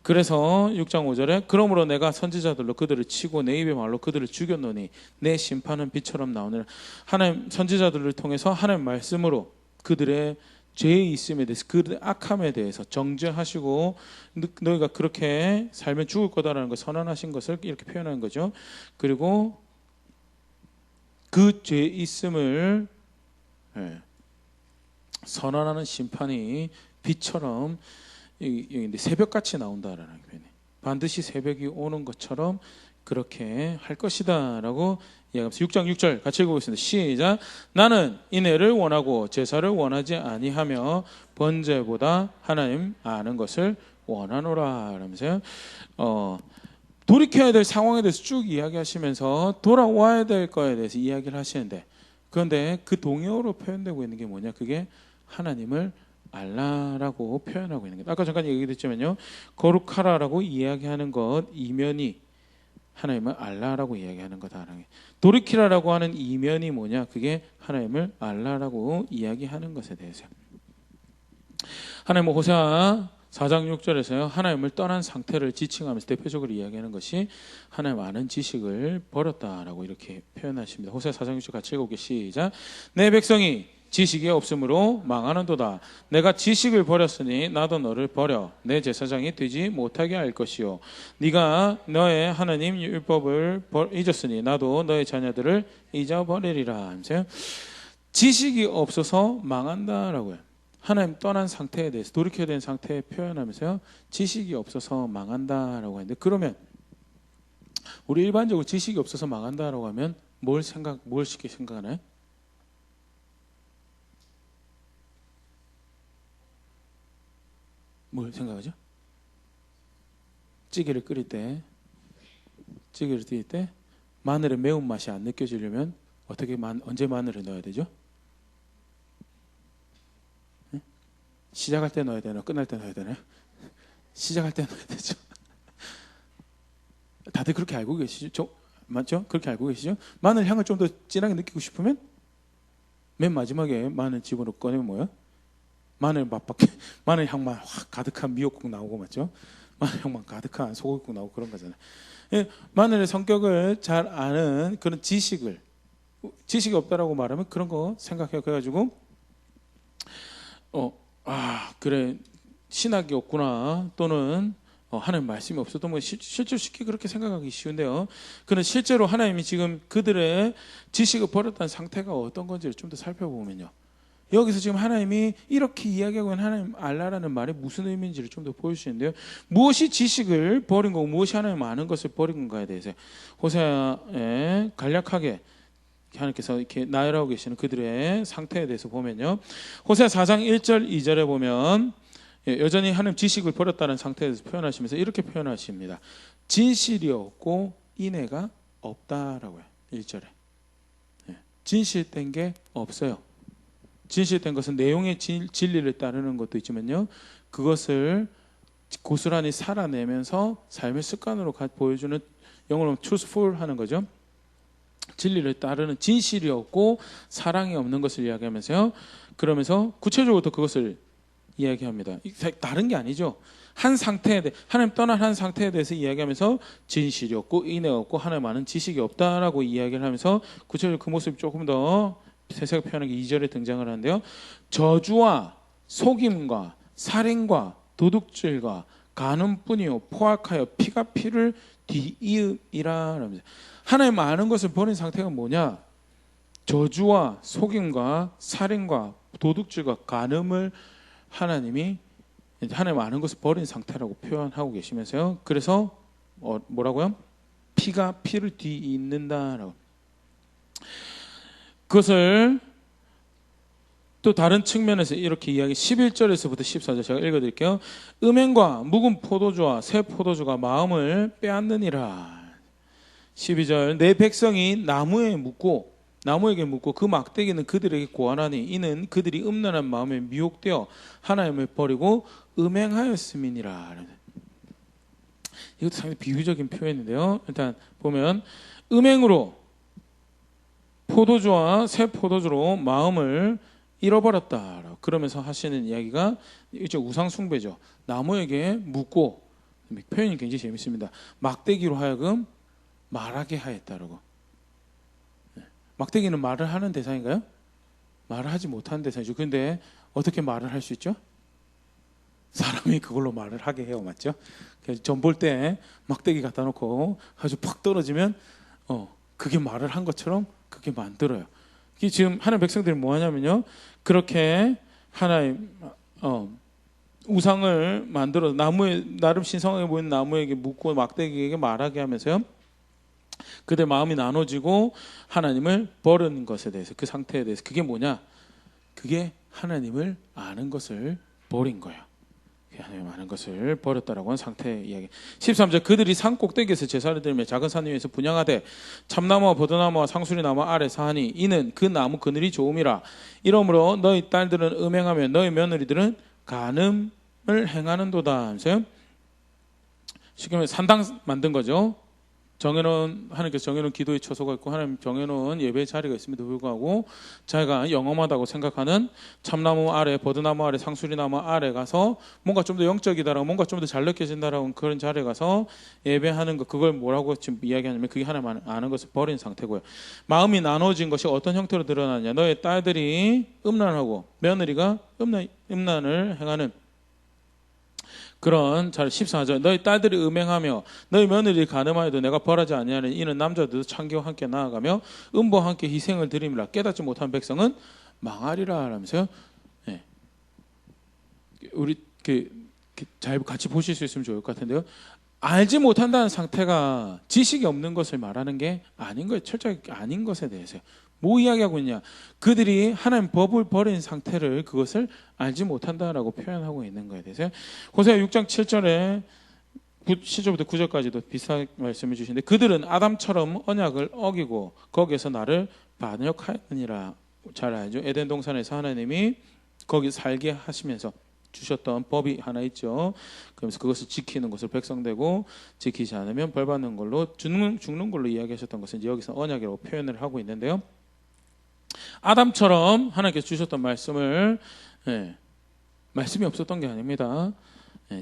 S1: 그래서 6장 5절에 그러므로 내가 선지자들로 그들을 치고 내 입의 말로 그들을 죽였노니 내 심판은 빛처럼 나오느라. 하나님 선지자들을 통해서 하나님 말씀으로 그들의 죄의 있음에 대해서 그들의 악함에 대해서 정죄하시고 너희가 그렇게 살면 죽을 거다라는 걸 선언하신 것을 이렇게 표현하는 거죠. 그리고 그 죄의 있음을 선언하는 심판이 빛처럼 새벽같이 나온다라는 표현이 반드시 새벽이 오는 것처럼 그렇게 할 것이다라고 이야기하면서 6장 6절 같이 읽어보겠습니다. 시작. 나는 인애를 원하고 제사를 원하지 아니하며 번제보다 하나님 아는 것을 원하노라. 라면서요. 돌이켜야 될 상황에 대해서 쭉 이야기하시면서 돌아와야 될 거에 대해서 이야기를 하시는데 그런데 그 동의어로 표현되고 있는 게 뭐냐? 그게 하나님을 알라라고 표현하고 있는 거예요. 아까 잠깐 얘기했지만요. 거룩하라라고 이야기하는 것 이면이 하나님을 알라라고 이야기하는 거다. 돌이키라라고 하는 이면이 뭐냐? 그게 하나님을 알라라고 이야기하는 것에 대해서. 하나님은 호세아 4장 6절에서요. 하나님을 떠난 상태를 지칭하면서 대표적으로 이야기하는 것이 하나님 아는 지식을 버렸다라고 이렇게 표현하십니다. 호세아 4장 6절 같이 읽어보게 시작. 내 백성이 지식이 없으므로 망하는도다. 내가 지식을 버렸으니 나도 너를 버려 내 제사장이 되지 못하게 할 것이요 네가 너의 하나님 율법을 잊었으니 나도 너의 자녀들을 잊어버리리라. 지식이 없어서 망한다라고요. 하나님 떠난 상태에 대해서 돌이켜야 되는 상태에 표현하면서요. 지식이 없어서 망한다라고 하는데 그러면 우리 일반적으로 지식이 없어서 망한다라고 하면 뭘 쉽게 생각하나요? 뭘 생각하죠? 찌개를 끓일 때 마늘의 매운맛이 안 느껴지려면 언제 마늘을 넣어야 되죠? 네? 시작할 때 넣어야 되나? 끝날 때 넣어야 되나요? 시작할 때 넣어야 되죠. 다들 그렇게 알고 계시죠? 맞죠? 그렇게 알고 계시죠? 마늘 향을 좀 더 진하게 느끼고 싶으면 맨 마지막에 마늘 집어넣고 꺼내면 뭐예요? 마늘 향만 확 가득한 미역국 나오고 맞죠? 마늘 향만 가득한 소고기국 나오고 그런 거잖아요. 마늘의 성격을 잘 아는 그런 지식이 없다라고 말하면 그런 거 생각해요. 그래가지고 그래 신학이 없구나 또는 하나님 말씀이 없었던 거 실제로 쉽게 그렇게 생각하기 쉬운데요. 그는 실제로 하나님이 지금 그들의 지식을 버렸다는 상태가 어떤 건지를 좀 더 살펴보면요. 여기서 지금 하나님이 이렇게 이야기하고 있는 하나님 알라라는 말이 무슨 의미인지를 좀 더 보여주시는데요. 무엇이 지식을 버린 거고 무엇이 하나님 아는 것을 버린 건가에 대해서 호세아에 간략하게 하나님께서 이렇게 나열하고 계시는 그들의 상태에 대해서 보면요. 호세아 4장 1절 2절에 보면 여전히 하나님 지식을 버렸다는 상태에 대해서 표현하시면서 이렇게 표현하십니다. 진실이 없고 인애가 없다라고요. 1절에. 진실된 게 없어요. 진실된 것은 내용의 진리를 따르는 것도 있지만요. 그것을 고스란히 살아내면서 삶의 습관으로 보여주는 영어로 truthful 하는 거죠. 진리를 따르는 진실이 없고 사랑이 없는 것을 이야기하면서요. 그러면서 구체적으로 또 그것을 이야기합니다. 다른 게 아니죠. 한 상태에 대해 하나님 떠난 한 상태에 대해서 이야기하면서 진실이 없고 인애 없고 하나님 아는 지식이 없다라고 이야기를 하면서 구체적으로 그 모습이 조금 더 세세하게 표현한 게 2절에 등장을 하는데요. 저주와 속임과 살인과 도둑질과 간음뿐이요 포악하여 피가 피를 뒤이으이라. 하나님 아는 것을 버린 상태가 뭐냐? 저주와 속임과 살인과 도둑질과 간음을 하나님이 하나님 아는 것을 버린 상태라고 표현하고 계시면서요. 그래서 뭐라고요? 피가 피를 뒤잇는다라고. 그것을 또 다른 측면에서 이렇게 이야기 11절에서부터 14절 제가 읽어드릴게요. 음행과 묵은 포도주와 새 포도주가 마음을 빼앗느니라. 12절 내 백성이 나무에게 묻고 그 막대기는 그들에게 고하나니 이는 그들이 음란한 마음에 미혹되어 하나님을 버리고 음행하였음이니라. 이것도 상당히 비유적인 표현인데요. 일단 보면 음행으로 포도주와 새 포도주로 마음을 잃어버렸다. 그러면서 하시는 이야기가 이제 우상숭배죠. 나무에게 묻고 표현이 굉장히 재밌습니다. 막대기로 하여금 말하게 하였다라고. 막대기는 말을 하는 대상인가요? 말을 하지 못하는 대상이죠. 그런데 어떻게 말을 할 수 있죠? 사람이 그걸로 말을 하게 해요. 맞죠? 전 볼 때 막대기 갖다 놓고 아주 팍 떨어지면 그게 말을 한 것처럼 그게 만들어요. 지금 하나님 백성들이 뭐 하냐면요. 그렇게 하나님 우상을 만들어 나무에 나름 신성하게 보이는 나무에게 묻고 막대기에게 말하게 하면서요. 그들 마음이 나눠지고 하나님을 버리는 것에 대해서 그 상태에 대해서 그게 뭐냐? 그게 하나님을 아는 것을 버린 거예요. 하나님 아는 것을 버렸다라고 하는 상태의 이야기. 13절 그들이 산 꼭대기에서 제사를 드리며 작은 산 위에서 분향하되 참나무와 버드나무와 상수리나무 아래 사하니 이는 그 나무 그늘이 좋음이라. 이러므로 너희 딸들은 음행하며 너희 며느리들은 간음을 행하는도다 하면서요. 쉽게 말해 산당 만든 거죠. 하나님께서 정해놓은 기도의 처소가 있고 하나님 정해놓은 예배의 자리가 있음에도 불구하고 자기가 영험하다고 생각하는 참나무 아래, 버드나무 아래, 상수리나무 아래 가서 뭔가 좀 더 영적이다라고 뭔가 좀 더 잘 느껴진다라고 그런 자리에 가서 예배하는 것, 그걸 뭐라고 지금 이야기하냐면 그게 하나님 아는 것을 버린 상태고요. 마음이 나눠진 것이 어떤 형태로 드러나냐? 너의 딸들이 음란하고 며느리가 음란을 행하는 그런 잘 14절 너희 딸들이 음행하며 너희 며느리 간음하여도 내가 벌하지 아니하는 이는 남자들도 창기와 함께 나아가며 음보와 함께 희생을 드림이라. 깨닫지 못한 백성은 망하리라 하면서요. 네. 우리 잘 같이 보실 수 있으면 좋을 것 같은데요. 알지 못한다는 상태가 지식이 없는 것을 말하는 게 아닌 거예요. 철저히 아닌 것에 대해서요. 뭐 이야기하고 있냐? 그들이 하나님 법을 버린 상태를 그것을 알지 못한다라고 표현하고 있는 거에 대해서 호세아 6장 7절에 7절부터 9절까지도 비슷한 말씀을 주시는데 그들은 아담처럼 언약을 어기고 거기에서 나를 반역하였느니라. 잘 알죠? 에덴 동산에서 하나님이 거기 살게 하시면서 주셨던 법이 하나 있죠. 그러면서 그것을 지키는 것을 백성되고 지키지 않으면 벌 받는 걸로 죽는 걸로 이야기하셨던 것은 이제 여기서 언약이라고 표현을 하고 있는데요. 아담처럼 하나님께서 주셨던 말씀을 말씀이 없었던 게 아닙니다.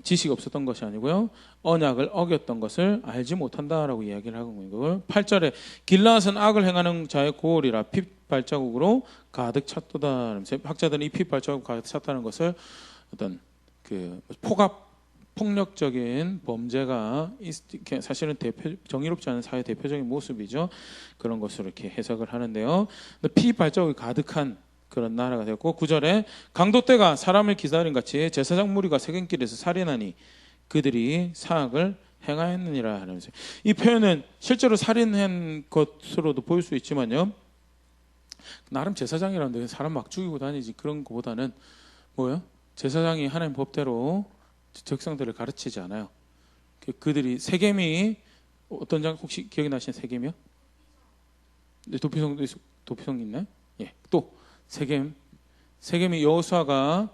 S1: 지식이 없었던 것이 아니고요. 언약을 어겼던 것을 알지 못한다라고 이야기를 하고 있는 거고요. 8절에 길라앗은 악을 행하는 자의 고울이라 피 발자국으로 가득 찼도다. 학자들은 이 피 발자국 가득 찼다는 것을 어떤 폭력적인 범죄가 사실은 정의롭지 않은 사회 대표적인 모습이죠. 그런 것으로 이렇게 해석을 하는데요. 피 발자국이 가득한 그런 나라가 되었고 9절에 강도떼가 사람을 기다린 같이 제사장 무리가 세겜길에서 살인하니 그들이 사악을 행하였느니라 하면서 이 표현은 실제로 살인한 것으로도 보일 수 있지만요. 나름 제사장이라는데 사람 막 죽이고 다니지 그런 것보다는 뭐예요? 제사장이 하나님 법대로 적성들을 가르치지 않아요. 그들이 세겜이 어떤 장 혹시 기억이 나시는 세겜이요? 네, 도피성 있나요? 예. 또 세겜이 여호수아가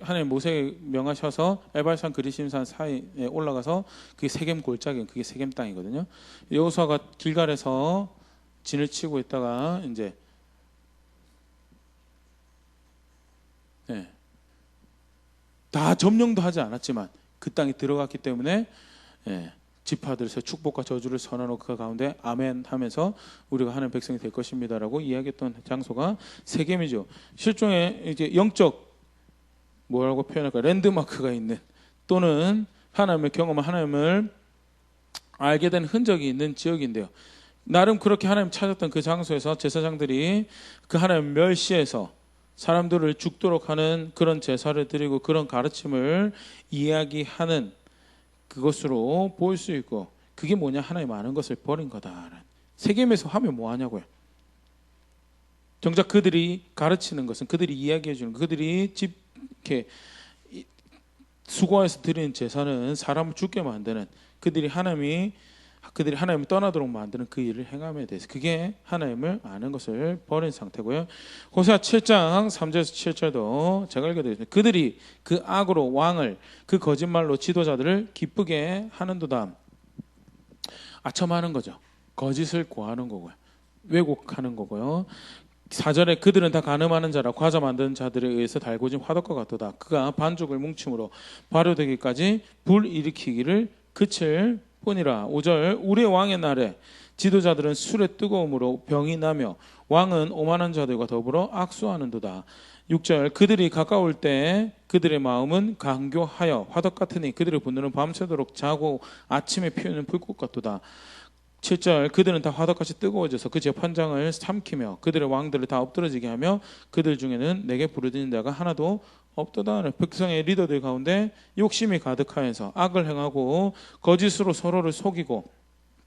S1: 하나님 모세에 명하셔서 에발산 그리심산 사이에 올라가서 그게 세겜 골짜기 그게 세겜 땅이거든요. 여호수아가 길갈에서 진을 치고 있다가 이제 다 점령도 하지 않았지만 그 땅에 들어갔기 때문에 지파들에서 축복과 저주를 선언하고 그 가운데 아멘 하면서 우리가 하나님 백성이 될 것입니다라고 이야기했던 장소가 세겜이죠. 실종의 이제 영적 뭐라고 표현할까 랜드마크가 있는 또는 하나님을 경험한 하나님을 알게 된 흔적이 있는 지역인데요. 나름 그렇게 하나님 찾았던 그 장소에서 제사장들이 그 하나님 멸시해서 사람들을 죽도록 하는 그런 제사를 드리고 그런 가르침을 이야기하는 그것으로 보일 수 있고 그게 뭐냐 하나님 아는 것을 버린 거다. 세겜에서 하면 뭐 하냐고요. 정작 그들이 가르치는 것은 그들이 이야기해 주는 그들이 이렇게 수고해서 드리는 제사는 사람을 죽게 만드는 그들이 하나님을 떠나도록 만드는 그 일을 행함에 대해서 그게 하나님을 아는 것을 버린 상태고요. 호세아 7장 3절에서 7절도 제가 읽어드리겠습니다. 그들이 그 악으로 왕을 그 거짓말로 지도자들을 기쁘게 하는도다. 아첨하는 거죠. 거짓을 구하는 거고요. 왜곡하는 거고요. 4절에 그들은 다 간음하는 자라 과자 만드는 자들에 의해서 달궈진 화덕과 같도다. 그가 반죽을 뭉침으로 발효되기까지 불 일으키기를 그칠 뿐이라. 5절 우리의 왕의 날에 지도자들은 술의 뜨거움으로 병이 나며 왕은 오만한 자들과 더불어 악수하는도다. 6절 그들이 가까울 때 그들의 마음은 강교하여 화덕 같으니 그들의 분노는 밤새도록 자고 아침에 피우는 불꽃 같도다. 7절 그들은 다 화덕같이 뜨거워져서 그 재판장을 삼키며 그들의 왕들을 다 엎드러지게 하며 그들 중에는 내게 부르짖는 자가 하나도 없도다. 백성의 리더들 가운데 욕심이 가득하여서 악을 행하고 거짓으로 서로를 속이고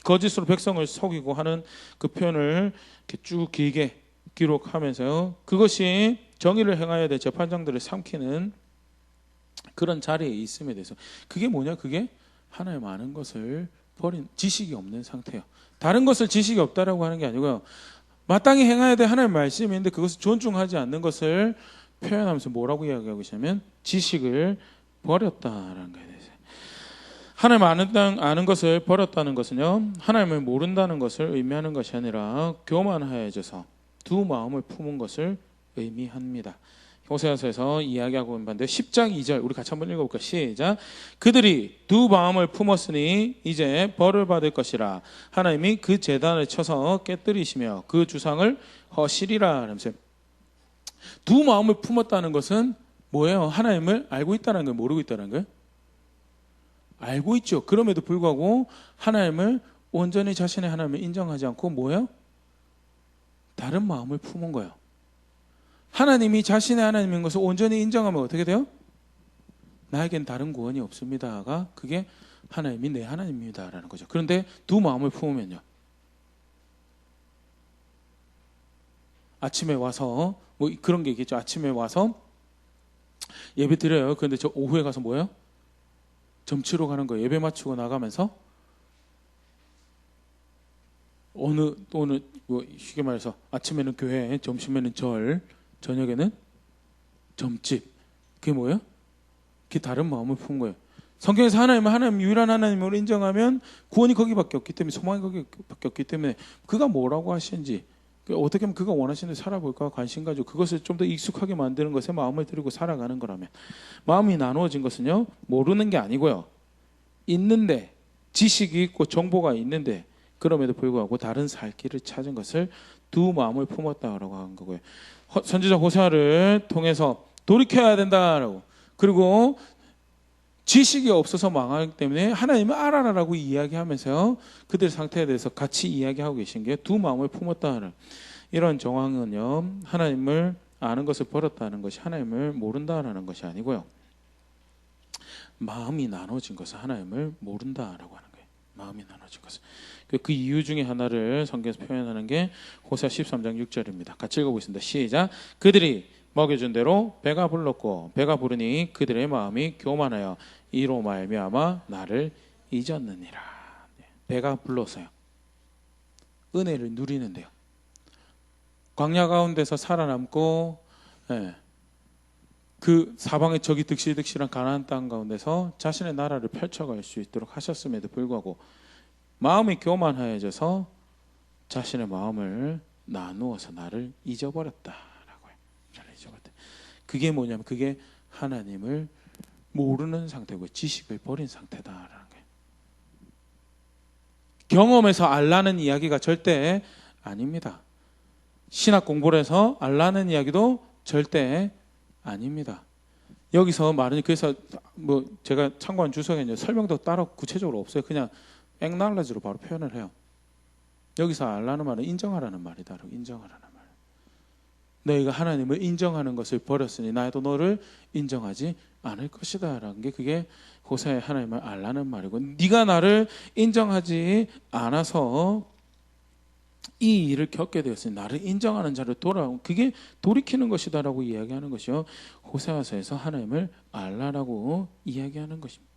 S1: 거짓으로 백성을 속이고 하는 그 표현을 이렇게 쭉 길게 기록하면서요. 그것이 정의를 행하여야 될 재판장들을 삼키는 그런 자리에 있음에 대해서 그게 뭐냐? 그게 하나님 아는 것을 버린 지식이 없는 상태예요. 다른 것을 지식이 없다라고 하는 게 아니고요. 마땅히 행해야 될 하나님의 말씀인데 그것을 존중하지 않는 것을 표현하면서 뭐라고 이야기하고 계시냐면 지식을 버렸다라는 거예요. 하나님 아는 것을 버렸다는 것은요. 하나님을 모른다는 것을 의미하는 것이 아니라 교만하여져서 두 마음을 품은 것을 의미합니다. 호세아서에서 이야기하고 있는 반대 10장 2절 우리 같이 한번 읽어볼까요? 시작. 그들이 두 마음을 품었으니 이제 벌을 받을 것이라. 하나님이 그 제단을 쳐서 깨뜨리시며 그 주상을 허시리라. 하면서 두 마음을 품었다는 것은 뭐예요? 하나님을 알고 있다는 거예요? 모르고 있다는 거예요? 알고 있죠. 그럼에도 불구하고 하나님을 온전히 자신의 하나님을 인정하지 않고 뭐예요? 다른 마음을 품은 거예요. 하나님이 자신의 하나님인 것을 온전히 인정하면 어떻게 돼요? 나에겐 다른 구원이 없습니다가 그게 하나님이 내 하나님입니다라는 거죠. 그런데 두 마음을 품으면요. 아침에 와서 뭐 그런 게 있겠죠. 아침에 와서 예배 드려요. 그런데 저 오후에 가서 뭐예요? 점치러 가는 거예요. 예배 마치고 나가면서 오늘 뭐 쉽게 말해서 아침에는 교회, 점심에는 절, 저녁에는 점집. 그게 뭐예요? 그게 다른 마음을 푼 거예요. 성경에서 하나님 유일한 하나님으로 인정하면 구원이 거기밖에 없기 때문에 소망이 거기밖에 없기 때문에 그가 뭐라고 하시는지 어떻게 하면 그가 원하시는 대로 살아볼까 관심 가지고 그것을 좀 더 익숙하게 만드는 것에 마음을 들이고 살아가는 거라면 마음이 나누어진 것은요 모르는 게 아니고요 있는데 지식이 있고 정보가 있는데 그럼에도 불구하고 다른 살 길을 찾은 것을 두 마음을 품었다라고 한 거고요. 선지자 호세아를 통해서 돌이켜야 된다라고 그리고 지식이 없어서 망하기 때문에 하나님을 알아라라고 이야기하면서요 그들 상태에 대해서 같이 이야기하고 계신 게 두 마음을 품었다는 이런 정황은요 하나님을 아는 것을 버렸다는 것이 하나님을 모른다라는 것이 아니고요. 마음이 나눠진 것을 하나님을 모른다라고 하는 거예요. 마음이 나눠진 것을. 그 이유 중에 하나를 성경에서 표현하는 게 호세아 13장 6절입니다. 같이 읽어보겠습니다. 시작. 그들이 먹여준 대로 배가 불렀고 배가 부르니 그들의 마음이 교만하여 이로 말미암아 나를 잊었느니라. 배가 불러서요. 은혜를 누리는데요. 광야 가운데서 살아남고 그 사방에 적이 득실득실한 가나안 땅 가운데서 자신의 나라를 펼쳐갈 수 있도록 하셨음에도 불구하고 마음이 교만하여져서 자신의 마음을 나누어서 나를 잊어버렸다라고요. 나를 잊어버렸다. 그게 뭐냐면 그게 하나님을 모르는 상태고 지식을 버린 상태다라는 거예요. 경험에서 알라는 이야기가 절대 아닙니다. 신학 공부를 해서 알라는 이야기도 절대 아닙니다. 여기서 말은 그래서 뭐 제가 참고한 주석에 이제 설명도 따로 구체적으로 없어요. 그냥 액날라지로 바로 표현을 해요. 여기서 알라는 말은 인정하라는 말이다. 인정하라는 말. 너희가 하나님을 인정하는 것을 버렸으니 나도 너를 인정하지 않을 것이다 라는 게 그게 호세아의 하나님을 알라는 말이고, 네가 나를 인정하지 않아서 이 일을 겪게 되었으니 나를 인정하는 자를 돌아오고 그게 돌이키는 것이다 라고 이야기하는 것이요, 호세아서에서 하나님을 알라라고 이야기하는 것입니다.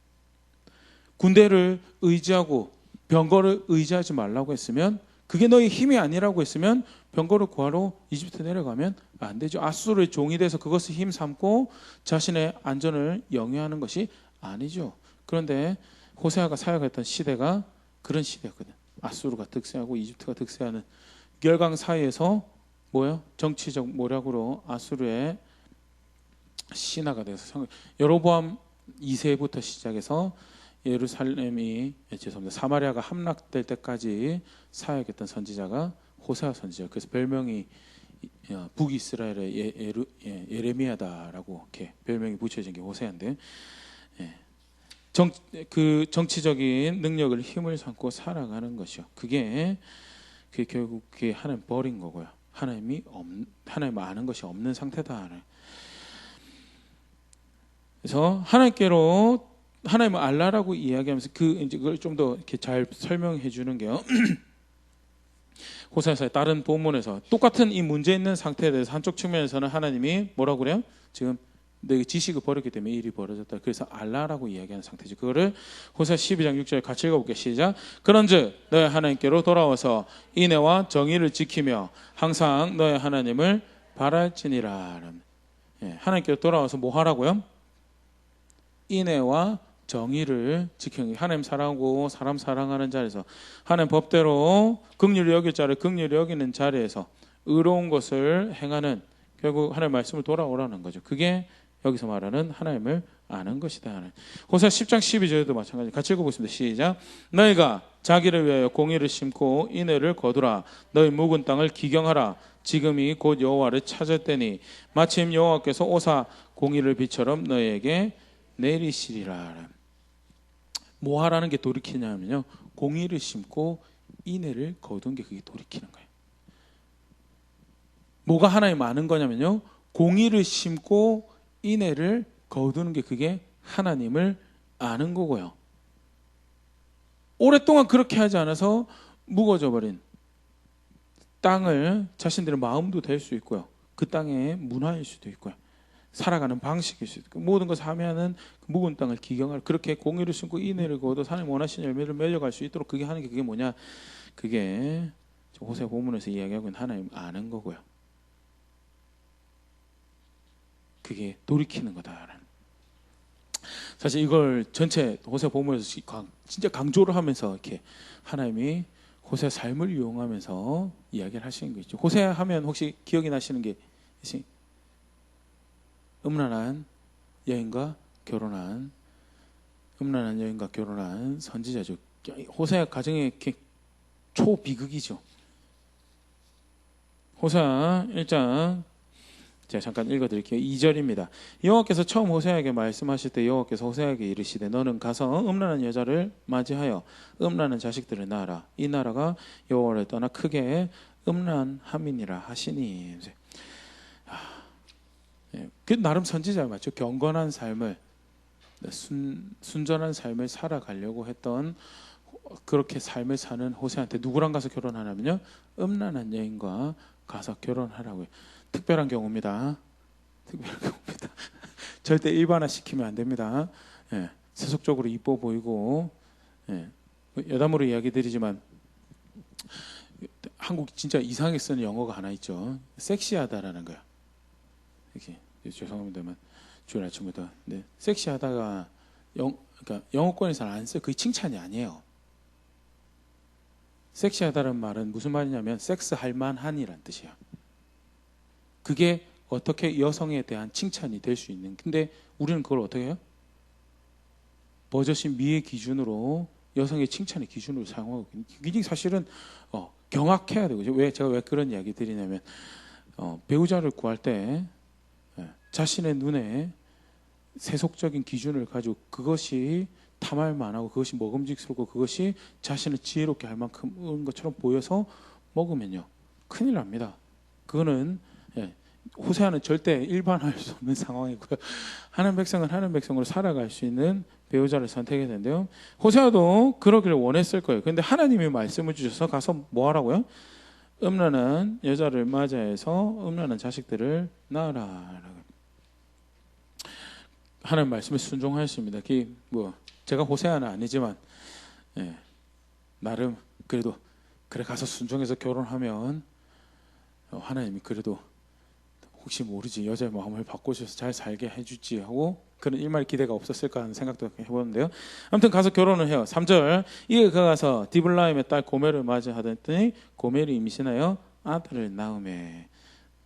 S1: 군대를 의지하고 병거를 의지하지 말라고 했으면, 그게 너희 힘이 아니라고 했으면 병거를 구하러 이집트 내려가면 안 되죠. 아수르의 종이 돼서 그것을 힘 삼고 자신의 안전을 영위하는 것이 아니죠. 그런데 호세아가 사역했던 시대가 그런 시대였거든. 아수르가 득세하고 이집트가 득세하는 열강 사이에서 뭐요? 정치적 모략으로 아수르의 신하가 돼서 여로보암 2세부터 시작해서 예루살렘이 사마리아가 함락될 때까지 사역했던 선지자가 호세아 선지자. 그래서 별명이 북이스라엘의 예레미야다라고 이렇게 별명이 붙여진 게 호세아인데, 그 정치적인 능력을 힘을 삼고 살아가는 것이요. 그게 결국 그게 하나님 버린 거고요. 하나님 아는 것이 없는 상태다. 그래서 하나님을 알라라고 이야기하면서 그걸 좀 더 이렇게 잘 설명해 주는 게요. 호세아서의 다른 본문에서 똑같은 이 문제 있는 상태에 대해서 한쪽 측면에서는 하나님이 뭐라고 그래요? 지금 너희 지식을 버렸기 때문에 일이 벌어졌다. 그래서 알라라고 이야기하는 상태죠. 그거를 호세아 12장 6절 같이 읽어볼게요. 시작. 그런즉 너희 하나님께로 돌아와서 인애와 정의를 지키며 항상 너희 하나님을 바랄지니라. 하나님께로 돌아와서 뭐 하라고요? 인애와 정의를 지키는, 하나님 사랑하고 사람 사랑하는 자리에서 하나님 법대로 긍휼히 여길 자를 긍휼히 여기는 자리에서 의로운 것을 행하는, 결국 하나님 말씀을 돌아오라는 거죠. 그게 여기서 말하는 하나님을 아는 것이다. 호세아 10장 12절에도 마찬가지. 같이 읽어보겠습니다. 시작. 너희가 자기를 위하여 공의를 심고 인애를 거두라. 너희 묵은 땅을 기경하라. 지금이 곧 여호와를 찾을 때니 마침 여호와께서 오사 공의를 비처럼 너희에게 내리시리라. 뭐 하라는 게 돌이키냐면요, 공의를 심고 인애를 거둔 게 그게 돌이키는 거예요. 뭐가 하나님 아는 거냐면요, 공의를 심고 인애를 거두는 게 그게 하나님을 아는 거고요. 오랫동안 그렇게 하지 않아서 묵어져 버린 땅을 자신들의 마음도 될 수 있고요, 그 땅의 문화일 수도 있고요, 살아가는 방식일 수도 있고, 모든 것을 하면은 그 묵은 땅을 기경할, 그렇게 공의를 심고 인애를 거둬 하나님 원하시는 열매를 맺어갈 수 있도록 그게 하는 게 그게 뭐냐, 그게 호세아 본문에서 이야기하고 있는 하나님 아는 거고요. 그게 돌이키는 거다. 사실 이걸 전체 호세아 본문에서 진짜 강조를 하면서 이렇게 하나님이 호세아 삶을 이용하면서 이야기를 하시는 거 있죠. 호세아 하면 혹시 기억이 나시는 게 있으세요? 음란한 여인과 결혼한 선지자죠. 호세아 가정의 이렇게 초비극이죠. 호세아 1장 제가 잠깐 읽어드릴게요. 2절입니다. 여호와께서 처음 호세아에게 말씀하실 때 여호와께서 호세아에게 이르시되 너는 가서 음란한 여자를 맞이하여 음란한 자식들을 낳아라. 이 나라가 여호와를 떠나 크게 음란함이니라 하시니. 그 나름 선지자 맞죠? 경건한 삶을 순전한 삶을 살아가려고 했던 그렇게 삶을 사는 호세한테 누구랑 가서 결혼하냐면요, 음란한 여인과 가서 결혼하라고요. 특별한 경우입니다. 특별한 경우입니다. 절대 일반화 시키면 안 됩니다. 예, 세속적으로 이뻐 보이고, 예, 여담으로 이야기 드리지만 한국 진짜 이상하게 쓰는 영어가 하나 있죠. 섹시하다라는 거야. 이렇게 죄송합니다만 주일 아침부터. 네, 섹시하다가 그러니까 영어권에서는 안 써요. 그게 칭찬이 아니에요. 섹시하다는 말은 무슨 말이냐면 섹스할 만한이란 뜻이야. 그게 어떻게 여성에 대한 칭찬이 될 수 있는. 근데 우리는 그걸 어떻게 해요? 버젓이 미의 기준으로 여성의 칭찬의 기준으로 사용하고, 굉장히 사실은 경악해야 되고. 제가 왜 그런 이야기 드리냐면 배우자를 구할 때 자신의 눈에 세속적인 기준을 가지고 그것이 탐할 만하고 그것이 먹음직스럽고 그것이 자신을 지혜롭게 할 만큼 것처럼 보여서 먹으면요, 큰일 납니다. 그거는 호세아는 절대 일반화할 수 없는 상황이고요. 하나님 백성은 하나님 백성으로 살아갈 수 있는 배우자를 선택해야 되는데요, 호세아도 그러기를 원했을 거예요. 그런데 하나님이 말씀을 주셔서 가서 뭐 하라고요? 음란한 여자를 맞이해서 음란한 자식들을 낳으라. 하나님 말씀에 순종하였습니다. 제가 호세아는 아니지만 나름 그래도 그래 가서 순종해서 결혼하면 하나님이 그래도 혹시 모르지 여자의 마음을 바꾸셔서 잘 살게 해주지 하고 그런 일말의 기대가 없었을까 하는 생각도 해보는데요. 아무튼 가서 결혼을 해요. 3절, 이에 그가 가서 디블라임의 딸 고멜을 맞이하더니 고멜이 임신하여 아들을 낳으매.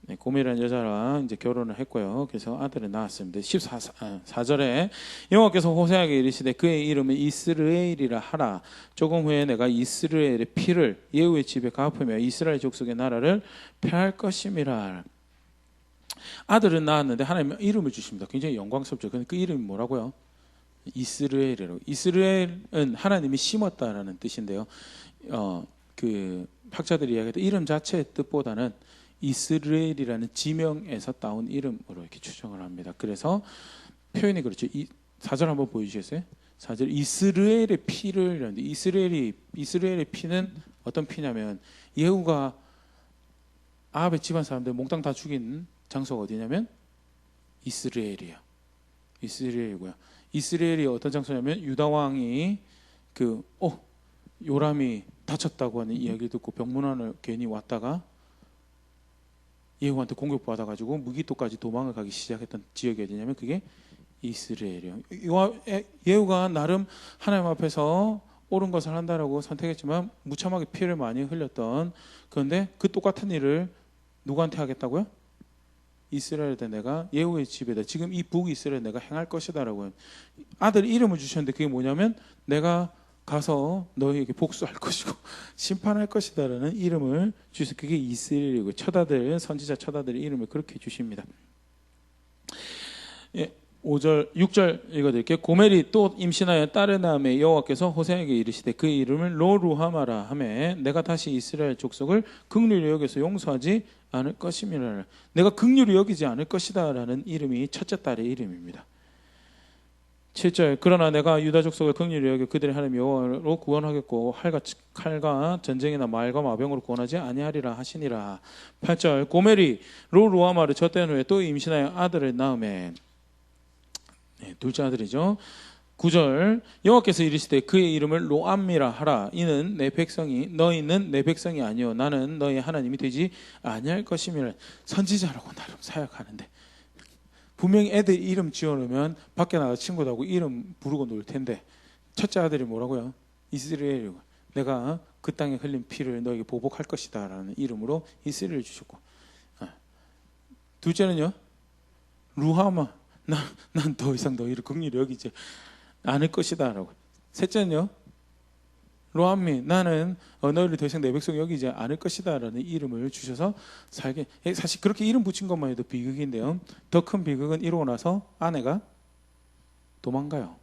S1: 네, 고멜이라는 여자랑 이제 결혼을 했고요. 그래서 아들을 낳았습니다. 14절에 여호와께서 호세아에게 이르시되 그의 이름은 이스르엘이라 하라. 조금 후에 내가 이스라엘의 피를 예후의 집에 갚으며 이스라엘 족속의 나라를 폐할 것임이라. 아들은 낳았는데 하나님은 이름을 주십니다. 굉장히 영광스럽죠. 그 이름이 뭐라고요? 이스라엘이라고. 이스라엘은 하나님이 심었다라는 뜻인데요. 그 학자들이 이야기할 이름 자체의 뜻보다는 이스라엘이라는 지명에서 따온 이름으로 이렇게 추정을 합니다. 그래서 표현이 그렇죠. 4절 한번 보여주시겠어요? 4절, 이스라엘의 피를 이라는데 이스라엘의 피는 어떤 피냐면 예후가 아합의 집안 사람들 몽땅 다 죽인 장소가 어디냐면 이스라엘이에요. 이스라엘이고요. 이스라엘이 어떤 장소냐면 유다 왕이 요람이 다쳤다고 하는 이야기를 듣고 병문안을 괜히 왔다가 예후한테 공격받아가지고 무기토까지 도망을 가기 시작했던 지역이 어디냐면 그게 이스라엘이에요. 예후가 나름 하나님 앞에서 옳은 것을 한다라고 선택했지만 무참하게 피를 많이 흘렸던, 그런데 그 똑같은 일을 누구한테 하겠다고요? 이스라엘에 내가 예후의 집에다 지금 이 북이스라엘 내가 행할 것이다라고 아들 이름을 주셨는데 그게 뭐냐면 내가 가서 너희에게 복수할 것이고 심판할 것이다라는 이름을 주셔서 그게 이스라엘이고 선지자 첫 아들의 이름을 그렇게 주십니다. 6절 읽어드릴게요. 고멜이 또 임신하여 딸을 낳음에 여호와께서 호세아에게 이르시되 그의 이름을 로루하마라 하매 내가 다시 이스라엘 족속을 긍휼히 여겨서 용서하지 않을 것임이라. 내가 긍휼히 여기지 않을 것이다 라는 이름이 첫째 딸의 이름입니다. 7절, 그러나 내가 유다 족속을 긍휼히 여겨 그들의 하나님 여호와로 구원하겠고 칼과 전쟁이나 말과 마병으로 구원하지 아니하리라 하시니라. 8절, 고멜이 로루하마를 젖된 후에 또 임신하여 아들을 낳음에, 둘째 아들이죠. 9절, 여호와께서 이르시되 그의 이름을 로암미라 하라. 이는 내 백성이 너희는 내 백성이 아니요 나는 너희의 하나님이 되지 아니할 것임이라. 선지자라고 나름 사역하는데 분명히 애들 이름 지어놓으면 밖에 나가 친구들하고 이름 부르고 놀 텐데 첫째 아들이 뭐라고요? 이스라엘이고 내가 그 땅에 흘린 피를 너에게 보복할 것이다 라는 이름으로 이스라엘을 주셨고, 둘째는요 루하마, 난 더 이상 너희를 긍휼히 여기지 않을 것이다 라고. 셋째는요 로암미, 나는 너희를 더 이상 내 백성 여기지 않을 것이다 라는 이름을 주셔서 살게. 사실 그렇게 이름 붙인 것만 해도 비극인데요, 더 큰 비극은 이루고 나서 아내가 도망가요.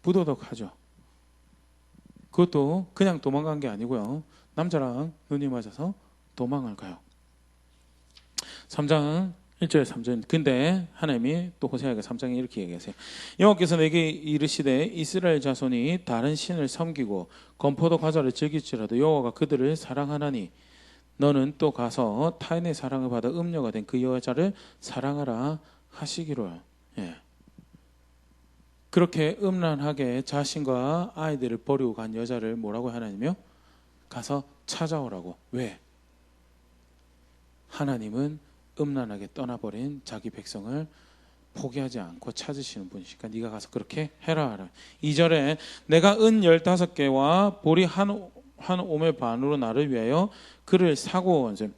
S1: 부도덕하죠. 그것도 그냥 도망간 게 아니고요, 남자랑 눈이 맞아서 도망을 가요. 3장 1절 3절. 근데 하나님이 또 호세아가 3장에 이렇게 얘기하세요. 여호와께서 내게 이르시되 이스라엘 자손이 다른 신을 섬기고 건포도 과자를 즐길지라도 여호와가 그들을 사랑하나니 너는 또 가서 타인의 사랑을 받아 음녀가 된 그 여자를 사랑하라 하시기로. 예. 그렇게 음란하게 자신과 아이들을 버리고 간 여자를 뭐라고 하나님이요? 가서 찾아오라고. 왜? 하나님은 음란하게 떠나버린 자기 백성을 포기하지 않고 찾으시는 분이시니까 네가 가서 그렇게 해라. 2절에 내가 은 15개와 보리 한 오멜 반으로 나를 위하여 그를 사고, 이제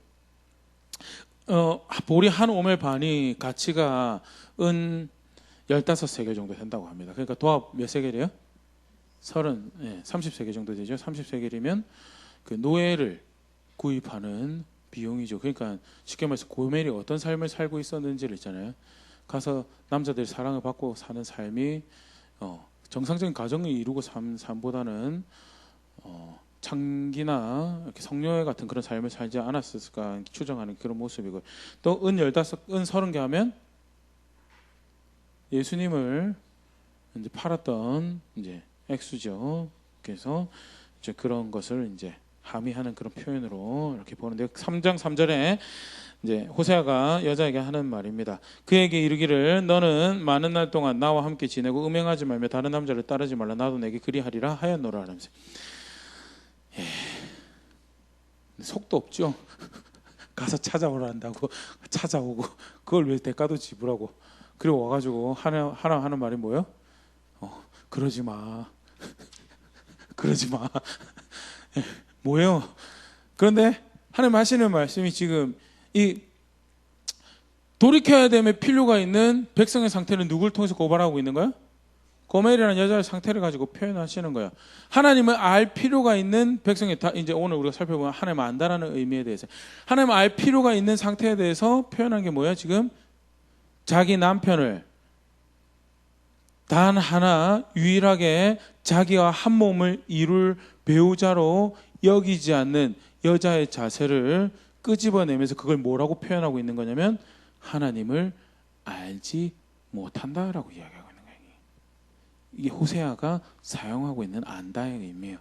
S1: 보리 한 오멜 반이 가치가 은 15세겔 정도 된다고 합니다. 그러니까 도합 몇 세겔이에요? 30세겔 정도 되죠. 30세겔이면 그 노예를 구입하는 비용이죠. 그러니까 쉽게 말해서 고멜이 어떤 삶을 살고 있었는지를 있잖아요. 가서 남자들이 사랑을 받고 사는 삶이 정상적인 가정을 이루고 삶보다는 창기나 이렇게 성녀회 같은 그런 삶을 살지 않았을까 추정하는 그런 모습이고, 또 은 30개 하면 예수님을 이제 팔았던 이제 액수죠. 그래서 이제 그런 것을 이제 함의하는 그런 표현으로 이렇게 보는데, 3장 3절에 이제 호세아가 여자에게 하는 말입니다. 그에게 이르기를 너는 많은 날 동안 나와 함께 지내고 음행하지 말며 다른 남자를 따르지 말라. 나도 내게 그리하리라 하였노라 하면서. 속도 없죠. 가서 찾아오라 한다고 찾아오고 그걸 왜 대가도 지불하고, 그리고 와가지고 하나 하는 말이 뭐예요? 그러지 마. 그러지 마. 뭐예요? 그런데 하나님 하시는 말씀이 지금 이 돌이켜야 될 필요가 있는 백성의 상태는 누구를 통해서 고발하고 있는 거야? 고멜이라는 여자의 상태를 가지고 표현하시는 거야. 하나님을 알 필요가 있는 백성이 다, 이제 오늘 우리가 살펴보면 하나님을 안다라는 의미에 대해서 하나님을 알 필요가 있는 상태에 대해서 표현한 게 뭐야? 지금 자기 남편을 단 하나 유일하게 자기와 한 몸을 이룰 배우자로 여기지 않는 여자의 자세를 끄집어내면서 그걸 뭐라고 표현하고 있는 거냐면 하나님을 알지 못한다라고 이야기하고 있는 거예요. 이게 호세아가 사용하고 있는 안다의 의미예요.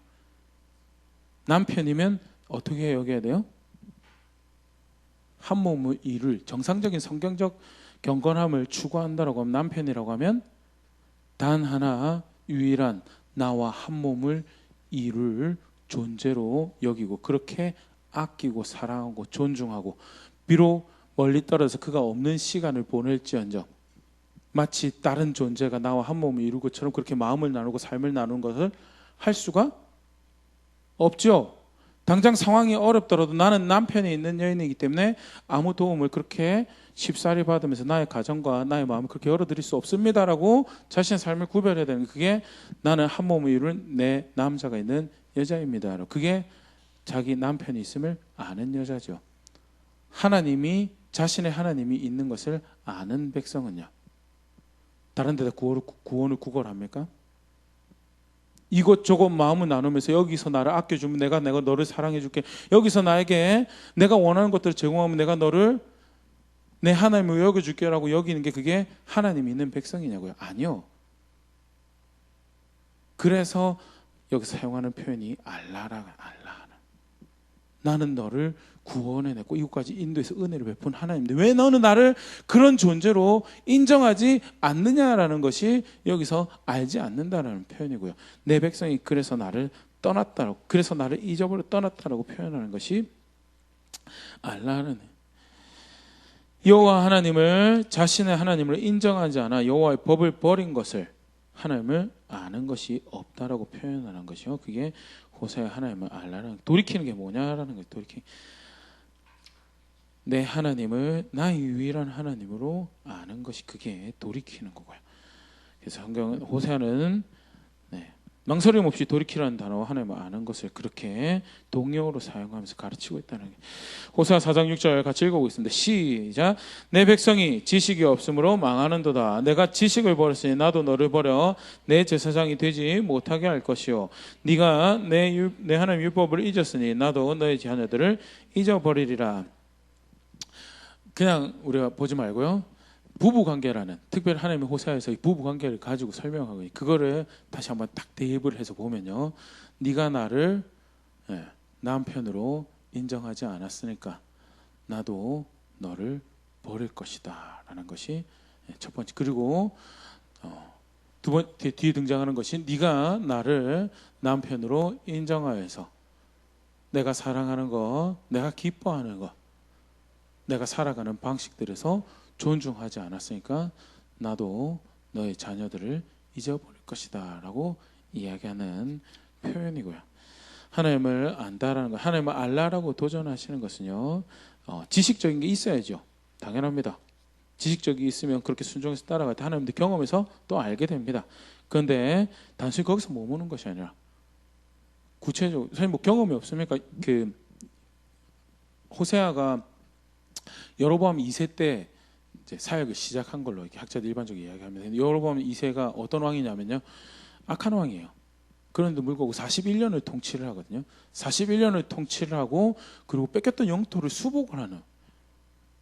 S1: 남편이면 어떻게 여겨야 돼요? 한 몸을 이룰 정상적인 성경적 경건함을 추구한다라고 하면, 남편이라고 하면 단 하나 유일한 나와 한 몸을 이룰 존재로 여기고 그렇게 아끼고 사랑하고 존중하고, 비록 멀리 떨어져서 그가 없는 시간을 보낼지언정 마치 다른 존재가 나와 한 몸을 이룰 것처럼 그렇게 마음을 나누고 삶을 나누는 것을 할 수가 없죠. 당장 상황이 어렵더라도 나는 남편이 있는 여인이기 때문에 아무 도움을 그렇게 쉽사리 받으면서 나의 가정과 나의 마음을 그렇게 열어드릴 수 없습니다라고 자신의 삶을 구별해야 되는, 그게 나는 한 몸을 이룬 내 남자가 있는 여자입니다. 그게 자기 남편이 있음을 아는 여자죠. 하나님이, 자신의 하나님이 있는 것을 아는 백성은요, 다른 데다 구원을 구걸합니까? 이것저것 마음을 나누면서 여기서 나를 아껴주면 내가 너를 사랑해줄게, 여기서 나에게 내가 원하는 것들을 제공하면 내가 너를 내 하나님을 여겨줄게 라고 여기는 게 그게 하나님이 있는 백성이냐고요? 아니요. 그래서 여기서 사용하는 표현이 알라라는, 나는 너를 구원해냈고 이곳까지 인도해서 은혜를 베푼 하나님인데 왜 너는 나를 그런 존재로 인정하지 않느냐라는 것이 여기서 알지 않는다라는 표현이고요. 내 백성이 그래서 나를 떠났다라고, 그래서 나를 잊어버려 떠났다라고 표현하는 것이 알라는, 여호와 하나님을, 자신의 하나님을 인정하지 않아 여호와의 법을 버린 것을, 하나님을 아는 것이 없다라고 표현하는 것이요. 그게 호세아 하나님을 알라는, 돌이키는 게 뭐냐라는 거예요. 내 하나님을 나의 유일한 하나님으로 아는 것이 그게 돌이키는 거고요. 그래서 성경은 호세아는 망설임 없이 돌이키라는 단어와 하나님을 아는 것을 그렇게 동용어로 사용하면서 가르치고 있다는 게. 호세아 4장 6절 같이 읽어보겠습니다. 시작. 내 백성이 지식이 없으므로 망하는도다. 내가 지식을 버렸으니 나도 너를 버려 내 제사장이 되지 못하게 할 것이요. 네가 내 하나님 율법을 잊었으니 나도 너의 자녀들을 잊어버리리라. 그냥 우리가 보지 말고요. 부부 관계라는 특별히 하나님의 호세아에서 이 부부 관계를 가지고 설명하고 그거를 다시 한번 딱 대입을 해서 보면요. 네가 나를 남편으로 인정하지 않았으니까 나도 너를 버릴 것이다 라는 것이 첫 번째. 그리고 두 번째 뒤에 등장하는 것이 네가 나를 남편으로 인정하여서 내가 사랑하는 것, 내가 기뻐하는 것, 내가 살아가는 방식들에서 존중하지 않았으니까 나도 너의 자녀들을 잊어버릴 것이다 라고 이야기하는 표현이고요. 하나님을 안다라는 것, 하나님을 알라라고 도전하시는 것은요, 지식적인 게 있어야죠. 당연합니다. 지식적이 있으면 그렇게 순종해서 따라갈 때 하나님도 경험해서 또 알게 됩니다. 그런데 단순히 거기서 머무는 것이 아니라 구체적으로 선생님 뭐 경험이 없습니까? 그 호세아가 여로보암 2세 때 이제 사역을 시작한 걸로 이렇게 학자들 일반적으로 이야기합니다. 여로보암 2세가 어떤 왕이냐면요, 악한 왕이에요. 그런데 불구하고 41년을 통치를 하거든요. 41년을 통치를 하고 그리고 뺏겼던 영토를 수복을 하는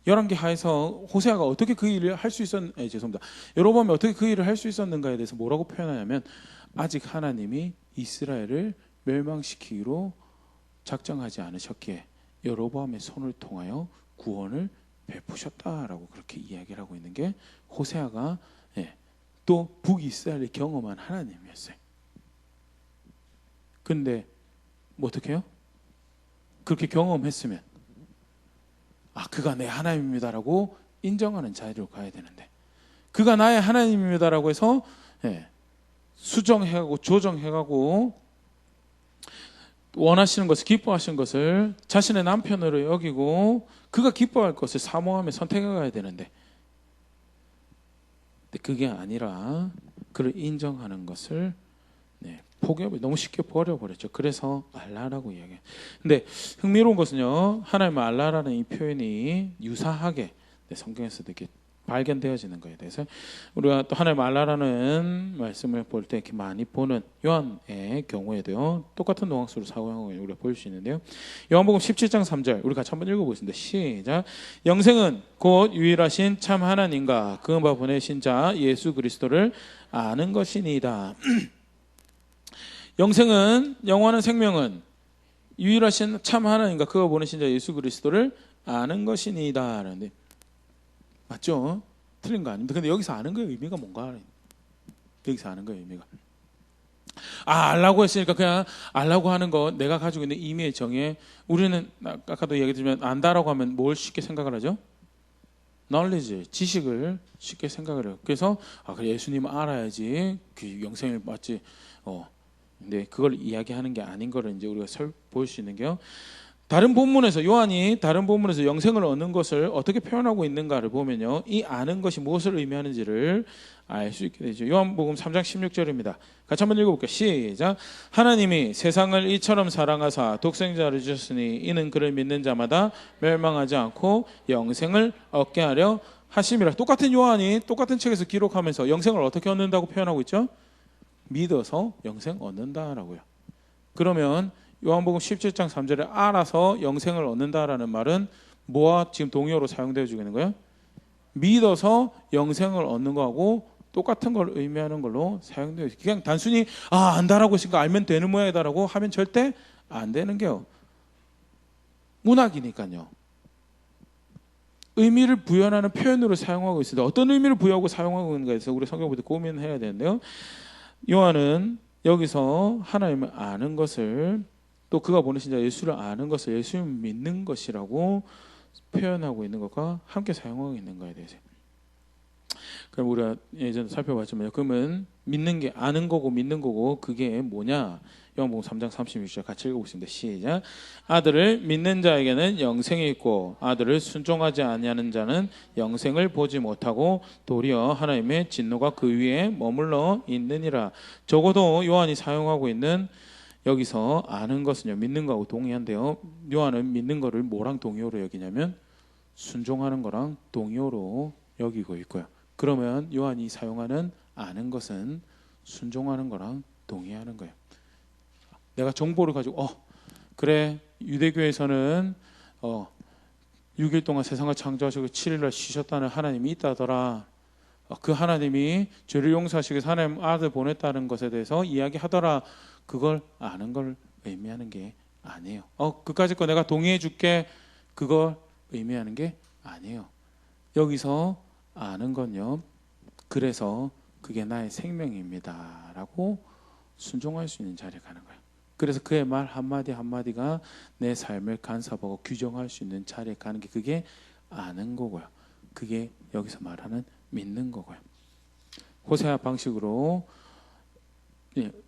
S1: 11개 하에서 호세아가 어떻게 그 일을 할 수 죄송합니다. 여로보암이 어떻게 그 일을 할 수 있었는가에 대해서 뭐라고 표현하냐면 아직 하나님이 이스라엘을 멸망시키기로 작정하지 않으셨기에 여로보암의 손을 통하여 구원을 베푸셨다라고 그렇게 이야기를 하고 있는 게 호세아가 또 북이스라엘을 경험한 하나님이었어요. 근데 뭐 어떻게 해요? 그렇게 경험했으면 그가 내 하나님입니다라고 인정하는 자리로 가야 되는데 그가 나의 하나님입니다라고 해서 수정해가고 조정해가고 원하시는 것을 기뻐하시는 것을 자신의 남편으로 여기고 그가 기뻐할 것을 사모하며 선택해가야 되는데 그게 아니라 그를 인정하는 것을 포기하고 너무 쉽게 버려버렸죠. 그래서 알라라고 이야기해요. 근데 흥미로운 것은요, 하나님의 알라라는 이 표현이 유사하게 성경에서도 이렇게 발견되어지는 거에 대해서 우리가 또 하나님의 알라라는 말씀을 볼 때 이렇게 많이 보는 요한의 경우에도요, 똑같은 뉘앙스로 사용하고 우리가 볼 수 있는데요. 요한복음 17장 3절 우리 같이 한번 읽어보겠습니다. 시작. 영생은 곧 유일하신 참 하나님과 그 바 보내신 자 예수 그리스도를 아는 것이니이다. 영생은, 영원한 생명은 유일하신 참 하나님과 그가 보내신 자 예수 그리스도를 아는 것이니이다 라는데 맞죠? 틀린 거 아닙니다. 근데 여기서 아는 거의 의미가 뭔가? 여기서 아는 거의 의미가 알라고 했으니까 그냥 알라고 하는 거 내가 가지고 있는 임의의 정에 우리는 아까도 얘기했지만 안다라고 하면 뭘 쉽게 생각을 하죠? knowledge, 지식을 쉽게 생각을 해요. 그래서 그래 예수님 알아야지 그 영생을 맞지 근데 그걸 이야기하는 게 아닌 거를 이제 우리가 볼 수 있는 게요. 다른 본문에서 요한이 다른 본문에서 영생을 얻는 것을 어떻게 표현하고 있는가를 보면요, 이 아는 것이 무엇을 의미하는지를 알 수 있게 되죠. 요한복음 3장 16절입니다. 같이 한번 읽어볼게요. 시작. 하나님이 세상을 이처럼 사랑하사 독생자를 주셨으니 이는 그를 믿는 자마다 멸망하지 않고 영생을 얻게 하려 하심이라. 똑같은 요한이 똑같은 책에서 기록하면서 영생을 어떻게 얻는다고 표현하고 있죠? 믿어서 영생 얻는다라고요. 그러면 요한복음 17장 3절에 알아서 영생을 얻는다라는 말은 뭐와 지금 동의어로 사용되어지고 있는 거예요? 믿어서 영생을 얻는 거하고 똑같은 걸 의미하는 걸로 사용되어 있어요. 그냥 단순히 안다라고 했으니까 알면 되는 모양이다라고 하면 절대 안 되는 게요. 문학이니까요. 의미를 부여하는 표현으로 사용하고 있습니다. 어떤 의미를 부여하고 사용하고 있는가에 대해서 우리 성경부터 고민해야 되는데요. 요한은 여기서 하나님을 아는 것을 또 그가 보내신 자 예수를 아는 것을 예수를 믿는 것이라고 표현하고 있는 것과 함께 사용하고 있는 것에 대해서 그럼 우리가 예전에 살펴봤지만요. 그러면 믿는 게 아는 거고 믿는 거고 그게 뭐냐? 요한복음 3장 36절 같이 읽어보겠습니다. 시작. 아들을 믿는 자에게는 영생이 있고 아들을 순종하지 아니하는 자는 영생을 보지 못하고 도리어 하나님의 진노가 그 위에 머물러 있느니라. 적어도 요한이 사용하고 있는 여기서 아는 것은요, 믿는 거하고 동의한데요. 요한은 믿는 거를 뭐랑 동의어로 여기냐면 순종하는 거랑 동의어로 여기고 있고요. 그러면 요한이 사용하는 아는 것은 순종하는 거랑 동의하는 거예요. 내가 정보를 가지고 그래 유대교에서는 6일 동안 세상을 창조하시고 7일날 쉬셨다는 하나님이 있다더라. 그 하나님이 죄를 용서하시기 위해서 하나님 아들 보냈다는 것에 대해서 이야기하더라. 그걸 아는 걸 의미하는 게 아니에요. 그까짓 거 내가 동의해 줄게. 그걸 의미하는 게 아니에요. 여기서 아는 건요, 그래서 그게 나의 생명입니다 라고 순종할 수 있는 자리에 가는 거예요. 그래서 그의 말 한마디 한마디가 내 삶을 간섭하고 규정할 수 있는 자리에 가는 게 그게 아는 거고요. 그게 여기서 말하는 믿는 거고요. 호세아 방식으로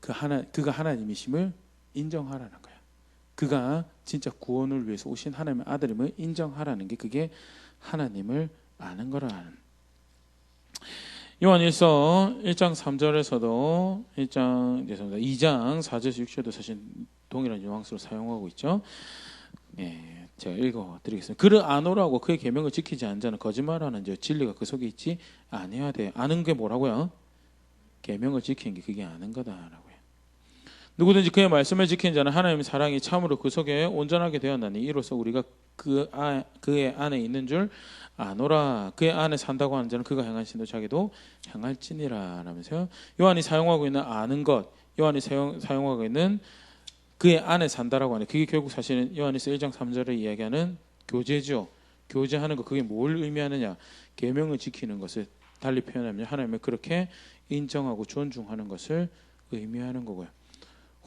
S1: 그가 하나님이심을 인정하라는 거예요. 그가 진짜 구원을 위해서 오신 하나님의 아들임을 인정하라는 게 그게 하나님을 아는 거라는. 요한일서 1장 3절에서도 2장 4절에서 6절도 사실 동일한 뉘앙스로 사용하고 있죠. 제가 읽어드리겠습니다. 그를 아노라고 그의 계명을 지키지 않은 자는 거짓말하는 자, 진리가 그 속에 있지 아니어야 돼요. 아는 게 뭐라고요? 계명을 지키는 게 그게 아는 거다라고요. 누구든지 그의 말씀을 지키는 자는 하나님의 사랑이 참으로 그 속에 온전하게 되었나니 이로써 우리가 그의 안에 있는 줄 아노라. 그의 안에 산다고 하는 자는 그가 행한 신도 자기도 행할지니라 라면서요. 요한이 사용하고 있는 아는 것, 요한이 사용하고 있는 그의 안에 산다라고 하는, 그게 결국 사실은 요한일서 1장 3절에 이야기하는 교제죠. 교제하는 것, 그게 뭘 의미하느냐? 계명을 지키는 것을 달리 표현하면 하나님을 그렇게 인정하고 존중하는 것을 의미하는 거고요.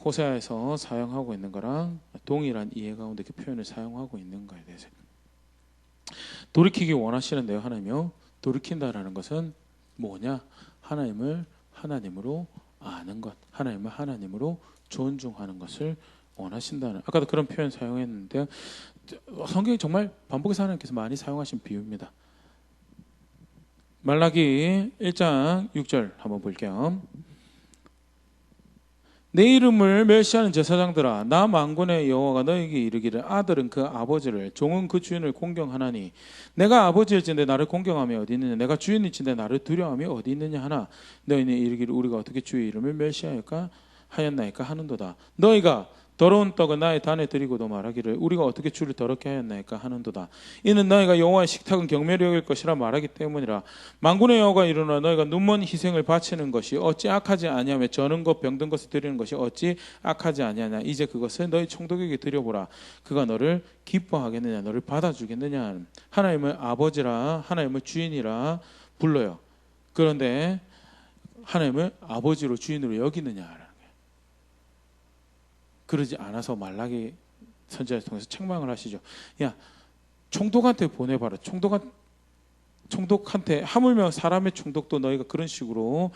S1: 호세아에서 사용하고 있는 거랑 동일한 이해 가운데 그 표현을 사용하고 있는 거에 대해서 돌이키기 원하시는데요. 하나님이요, 돌이킨다라는 것은 뭐냐? 하나님을 하나님으로 아는 것, 하나님을 하나님으로 존중하는 것을 원하신다는, 아까도 그런 표현 사용했는데요. 성경이 정말 반복해서 하나님께서 많이 사용하신 비유입니다. 말라기 1장 6절 한번 볼게요. 내 이름을 멸시하는 제사장들아, 나 만군의 여호와가 너에게 이르기를 아들은 그 아버지를, 종은 그 주인을 공경하나니 내가 아버지일진데 나를 공경함이 어디 있느냐? 내가 주인일진데 나를 두려움이 어디 있느냐 하나 너희는 이르기를 우리가 어떻게 주의 이름을 멸시하였까 하였나이까 하는도다. 너희가 더러운 떡은 나의 단에 드리고도 말하기를 우리가 어떻게 주를 더럽게 하였나이까 하는도다. 이는 너희가 여호와의 식탁은 경멸히 여길 것이라 말하기 때문이라. 만군의 여호와가 이르노라. 너희가 눈먼 희생을 바치는 것이 어찌 악하지 아니하며 저는 것 병든 것을 드리는 것이 어찌 악하지 아니하냐. 이제 그것을 너희 총독에게 드려보라. 그가 너를 기뻐하겠느냐, 너를 받아주겠느냐. 하나님을 아버지라, 하나님을 주인이라 불러요. 그런데 하나님을 아버지로 주인으로 여기느냐? 그러지 않아서 말라기 선지자를 통해서 책망을 하시죠. 야, 총독한테 보내봐라. 총독한테, 하물며 사람의 총독도 너희가 그런 식으로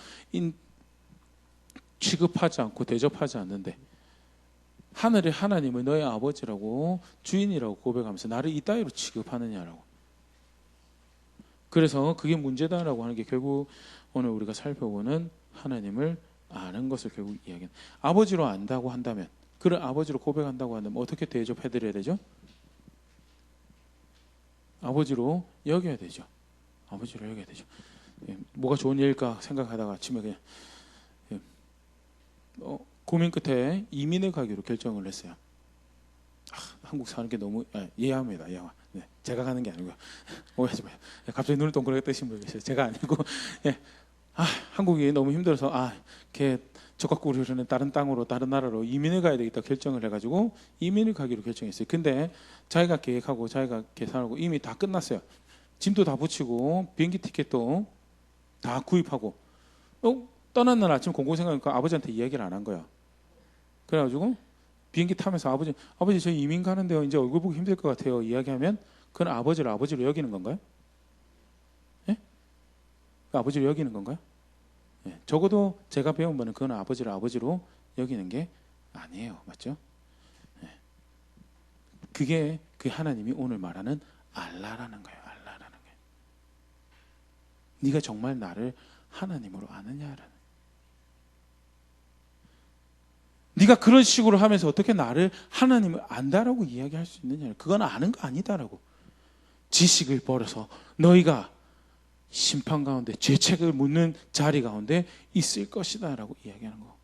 S1: 취급하지 않고 대접하지 않는데 하늘의 하나님을 너희 아버지라고 주인이라고 고백하면서 나를 이따위로 취급하느냐라고. 그래서 그게 문제다라고 하는 게 결국 오늘 우리가 살펴보는 하나님을 아는 것을 결국 이야기하는, 아버지로 안다고 한다면, 그를 아버지로 고백한다고 한다면 어떻게 대접해드려야 되죠? 아버지로 여겨야 되죠. 아버지로 여겨야 되죠. 뭐가 좋은 일일까 생각하다가 아침에 그냥 고민 끝에 이민을 가기로 결정을 했어요. 한국 사는 게 너무 이해합니다. 네, 제가 가는 게 아니고요. 오해하지 마요. 갑자기 눈을 동그랗게 뜨신 분 계세요. 제가 아니고 한국이 너무 힘들어서 걔 적합국을 흐르는 다른 땅으로, 다른 나라로 이민을 가야 되겠다 결정을 해가지고 이민을 가기로 결정했어요. 근데 자기가 계획하고 자기가 계산하고 이미 다 끝났어요. 짐도 다 붙이고 비행기 티켓도 다 구입하고 떠난 날 아침 공공생각하니까 아버지한테 이야기를 안 한 거야. 그래가지고 비행기 타면서 아버지 저 이민 가는데요. 이제 얼굴 보기 힘들 것 같아요. 이야기하면 그건 아버지로 여기는 건가요? 예? 아버지로 여기는 건가요? 예, 적어도 제가 배운 바는 그건 아버지로 여기는 게 아니에요. 맞죠? 예. 그게 그 하나님이 오늘 말하는 알라라는 거예요. 알라라는 거예요. 네가 정말 나를 하나님으로 아느냐라는. 네가 그런 식으로 하면서 어떻게 나를 하나님을 안다라고 이야기할 수 있느냐. 그건 아는 거 아니다라고. 지식을 버려서 너희가 심판 가운데 죄책을 묻는 자리 가운데 있을 것이다 라고 이야기하는 거.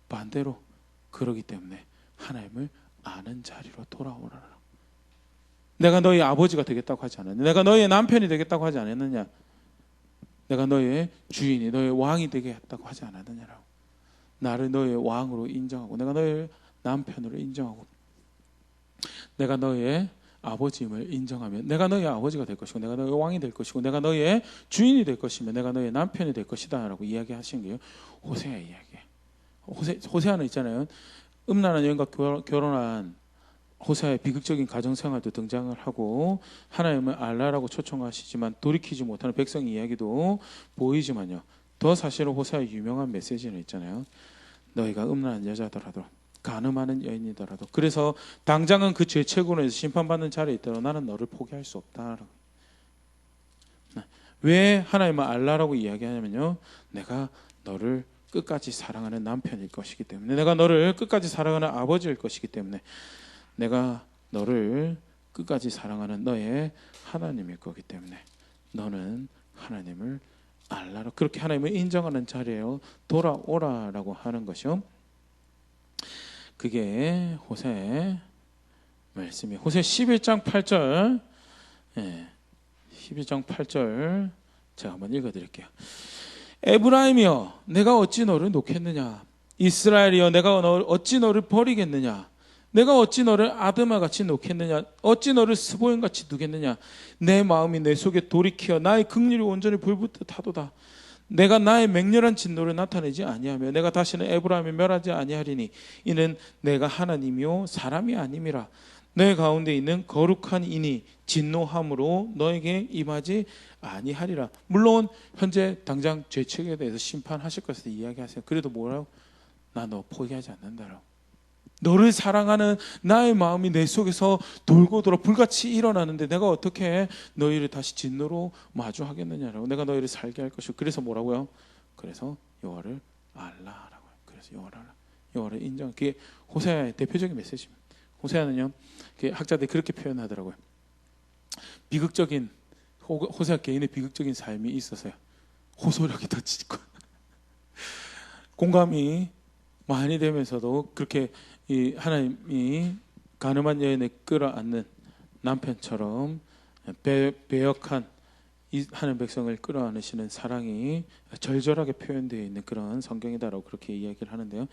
S1: 반대로 그러기 때문에 하나님을 아는 자리로 돌아오라. 내가 너희 아버지가 되겠다고 하지 않았느냐? 내가 너희의 남편이 되겠다고 하지 않았느냐? 내가 너희의 주인이, 너희의 왕이 되게 했다고 하지 않았느냐라고. 나를 너희의 왕으로 인정하고, 내가 너희의 남편으로 인정하고, 내가 너희의 아버지임을 인정하면 내가 너희의 아버지가 될 것이고, 내가 너희의 왕이 될 것이고, 내가 너희의 주인이 될 것이며, 내가 너희의 남편이 될 것이다 라고 이야기하신 게 호세아 이야기예요. 호세아는 있잖아요, 음란한 여인과 결혼한 호세아의 비극적인 가정생활도 등장을 하고, 하나님은 알라라고 초청하시지만 돌이키지 못하는 백성 이야기도 보이지만요, 더 사실은 호세아의 유명한 메시지는 있잖아요. 너희가 음란한 여자더라도, 간음하는 여인이더라도, 그래서 당장은 그 죄책으로 해서 심판받는 자리에 있더라도 나는 너를 포기할 수 없다. 왜 하나님은 알라라고 이야기하냐면요, 내가 너를 끝까지 사랑하는 남편일 것이기 때문에, 내가 너를 끝까지 사랑하는 아버지일 것이기 때문에, 내가 너를 끝까지 사랑하는 너의 하나님일 거기 때문에 너는 하나님을 알라로, 그렇게 하나님을 인정하는 자리에요 돌아오라라고 하는 것이요. 그게 호세 말씀이에요. 호세 11장 8절, 11장 8절 제가 한번 읽어드릴게요. 에브라임이여, 내가 어찌 너를 놓겠느냐? 이스라엘이여, 내가 어찌 너를 버리겠느냐? 내가 어찌 너를 아드마같이 놓겠느냐? 어찌 너를 스보임같이 두겠느냐? 내 마음이 내 속에 돌이키어 나의 긍휼이 온전히 불붙듯 하도다. 내가 나의 맹렬한 진노를 나타내지 아니하며 내가 다시는 에브라임을 멸하지 아니하리니 이는 내가 하나님이요 사람이 아님이라. 내 가운데 있는 거룩한 이니 진노함으로 너에게 임하지 아니하리라. 물론 현재 당장 죄책에 대해서 심판하실 것을 이야기하세요. 그래도 뭐라고? 나 너 포기하지 않는다라고. 너를 사랑하는 나의 마음이 내 속에서 돌고 돌아 불같이 일어나는데 내가 어떻게 너희를 다시 진노로 마주하겠느냐라고. 내가 너희를 살게 할 것이고, 그래서 뭐라고요? 그래서 여호와를 알라라고요. 그래서 여호와를 인정. 그게 호세아의 대표적인 메시지입니다. 호세아는요, 학자들이 그렇게 표현하더라고요. 비극적인 호세아 개인의 비극적인 삶이 있어서요, 호소력이 더 짙고 공감이 많이 되면서도 그렇게 이 하나님이 간음한 여인을 끌어안는 남편처럼 배역한 이 하나님 백성을 끌어안으시는 사랑이 절절하게 표현되어 있는 그런 성경이다라고 그렇게 이야기를 하는데요.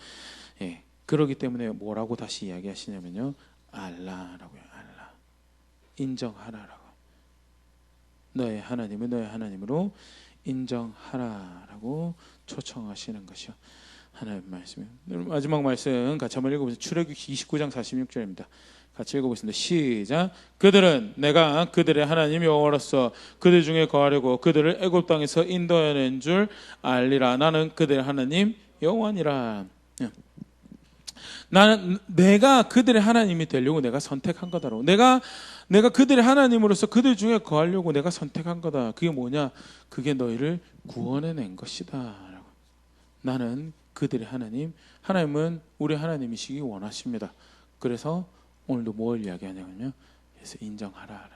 S1: 그러기 때문에 뭐라고 다시 이야기하시냐면요, 알라라고요. 알라, 인정하라라고. 너의 하나님은 너의 하나님으로 인정하라라고 초청하시는 것이요. 하나님 말씀이에요. 마지막 말씀 같이 한번 읽어보세요. 출애굽기 29장 46절입니다. 같이 읽어보겠습니다. 시작. 그들은 내가 그들의 하나님 여호와로서 그들 중에 거하려고 그들을 애굽 땅에서 인도해낸 줄 알리라. 나는 그들의 하나님 여호와니라. 나는 내가 그들의 하나님이 되려고 내가 선택한 거다라고. 내가 그들의 하나님으로서 그들 중에 거하려고 내가 선택한 거다. 그게 뭐냐? 그게 너희를 구원해낸 것이다 라고. 나는 그들의 하나님, 하나님은 우리 하나님이시기 원하십니다. 그래서 오늘도 뭘 이야기하냐면요, 그래서 인정하라.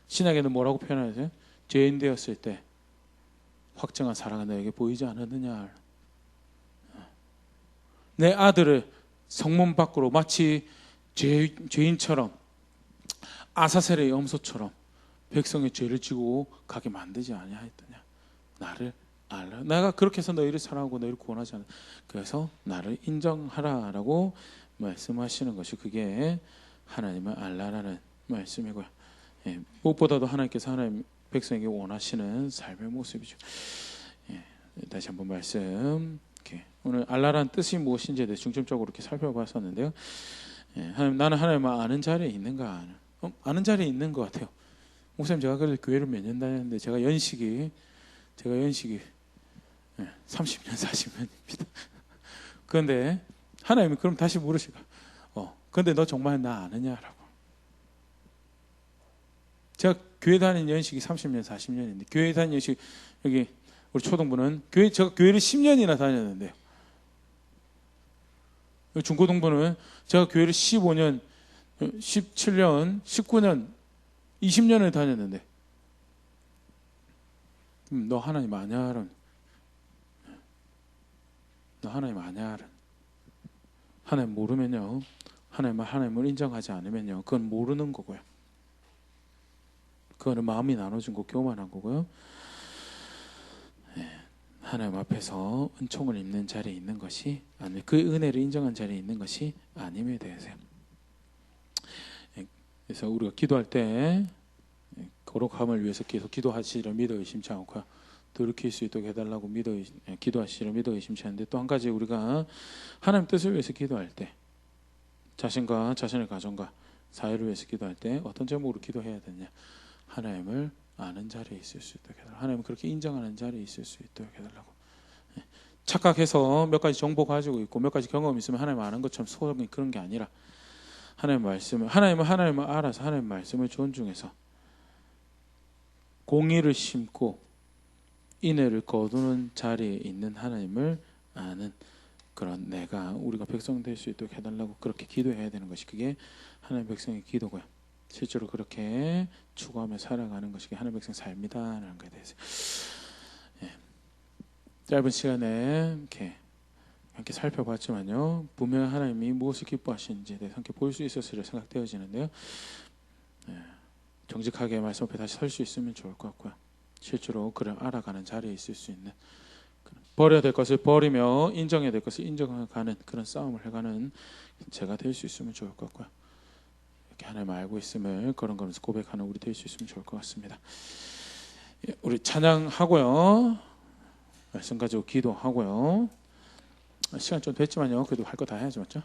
S1: 신약에는 뭐라고 표현하세요? 죄인 되었을 때 확정한 사랑은 너에게 보이지 않았느냐. 내 아들을 성문 밖으로 마치 죄인처럼, 아사셀의 염소처럼 백성의 죄를 지고 가게 만들지 아니하였더냐. 나를 알라. 내가 그렇게 해서 너희를 사랑하고 너희를 구원하지 않아. 그래서 나를 인정하라라고 말씀하시는 것이, 그게 하나님을 알라라는 말씀이고요. 무엇보다도 하나님께서 하나님 백성에게 원하시는 삶의 모습이죠. 다시 한번 말씀. 오늘 알라라는 뜻이 무엇인지에 대해 중점적으로 이렇게 살펴봤었는데요. 나는 하나님을 아는 자리에 있는가? 아는 자리에 있는 것 같아요. 목사님, 제가 그래도 교회를 몇 년 다녔는데 제가 연식이 30년, 40년입니다. 그런데 하나님이 그럼 다시 물으시고, 근데 너 정말 나 아느냐라고. 제가 교회 다닌 연식이 30년, 40년인데, 교회 다닌 연식, 여기 우리 초등부는 제가 교회를 10년이나 다녔는데요. 중고등부는 제가 교회를 15년, 17년, 19년, 20년을 다녔는데, 너 하나님 아냐? 너 하나님 아냐? 하나님 모르면요, 하나님을 인정하지 않으면요, 그건 모르는 거고요. 그거는 마음이 나눠진 거, 교만한 거고요. 하나님 앞에서 은총을 입는 자리에 있는 것이 아니면 그 은혜를 인정한 자리에 있는 것이 아님에 대해서요. 그래서 우리가 기도할 때 거룩함을 위해서 계속 기도하시리라 믿어 의심치 않고 돌이킬 수 있도록 해달라고 기도하시리라 믿어 의심치 않는데, 또 한 가지 우리가 하나님 뜻을 위해서 기도할 때, 자신과 자신의 가정과 사회를 위해서 기도할 때 어떤 제목으로 기도해야 되냐? 하나님을 아는 자리에 있을 수 있도록 해달라고, 하나님을 그렇게 인정하는 자리에 있을 수 있도록 해달라고. 착각해서 몇 가지 정보 가지고 있고 몇 가지 경험이 있으면 하나님 아는 것처럼 소원이 그런 게 아니라, 하나님을 알아서 하나님 말씀을 존중해서 공의를 심고 인애를 거두는 자리에 있는 하나님을 아는 그런 우리가 백성 될 수 있도록 해달라고 그렇게 기도해야 되는 것이, 그게 하나님 백성의 기도고요. 실제로 그렇게 추구하며 살아가는 것이 하나님 백성 삶이다라는 것에 대해서 짧은 시간에 이렇게 함께 살펴봤지만요, 분명 하나님이 무엇을 기뻐하시는지에 대해서 함께 볼 수 있었으리라 생각되어지는데요, 정직하게 말씀 앞에 다시 설 수 있으면 좋을 것 같고요. 실제로 그를 알아가는 자리에 있을 수 있는, 버려야 될 것을 버리며 인정해야 될 것을 인정해가는 그런 싸움을 해가는 제가 될 수 있으면 좋을 것 같고요. 이렇게 하나님을 알고 있음을 걸음걸으면서 고백하는 우리 될 수 있으면 좋을 것 같습니다. 우리 찬양하고요, 말씀 가지고 기도하고요. 시간 좀 됐지만요, 그래도 할 거 다 해야죠, 맞죠?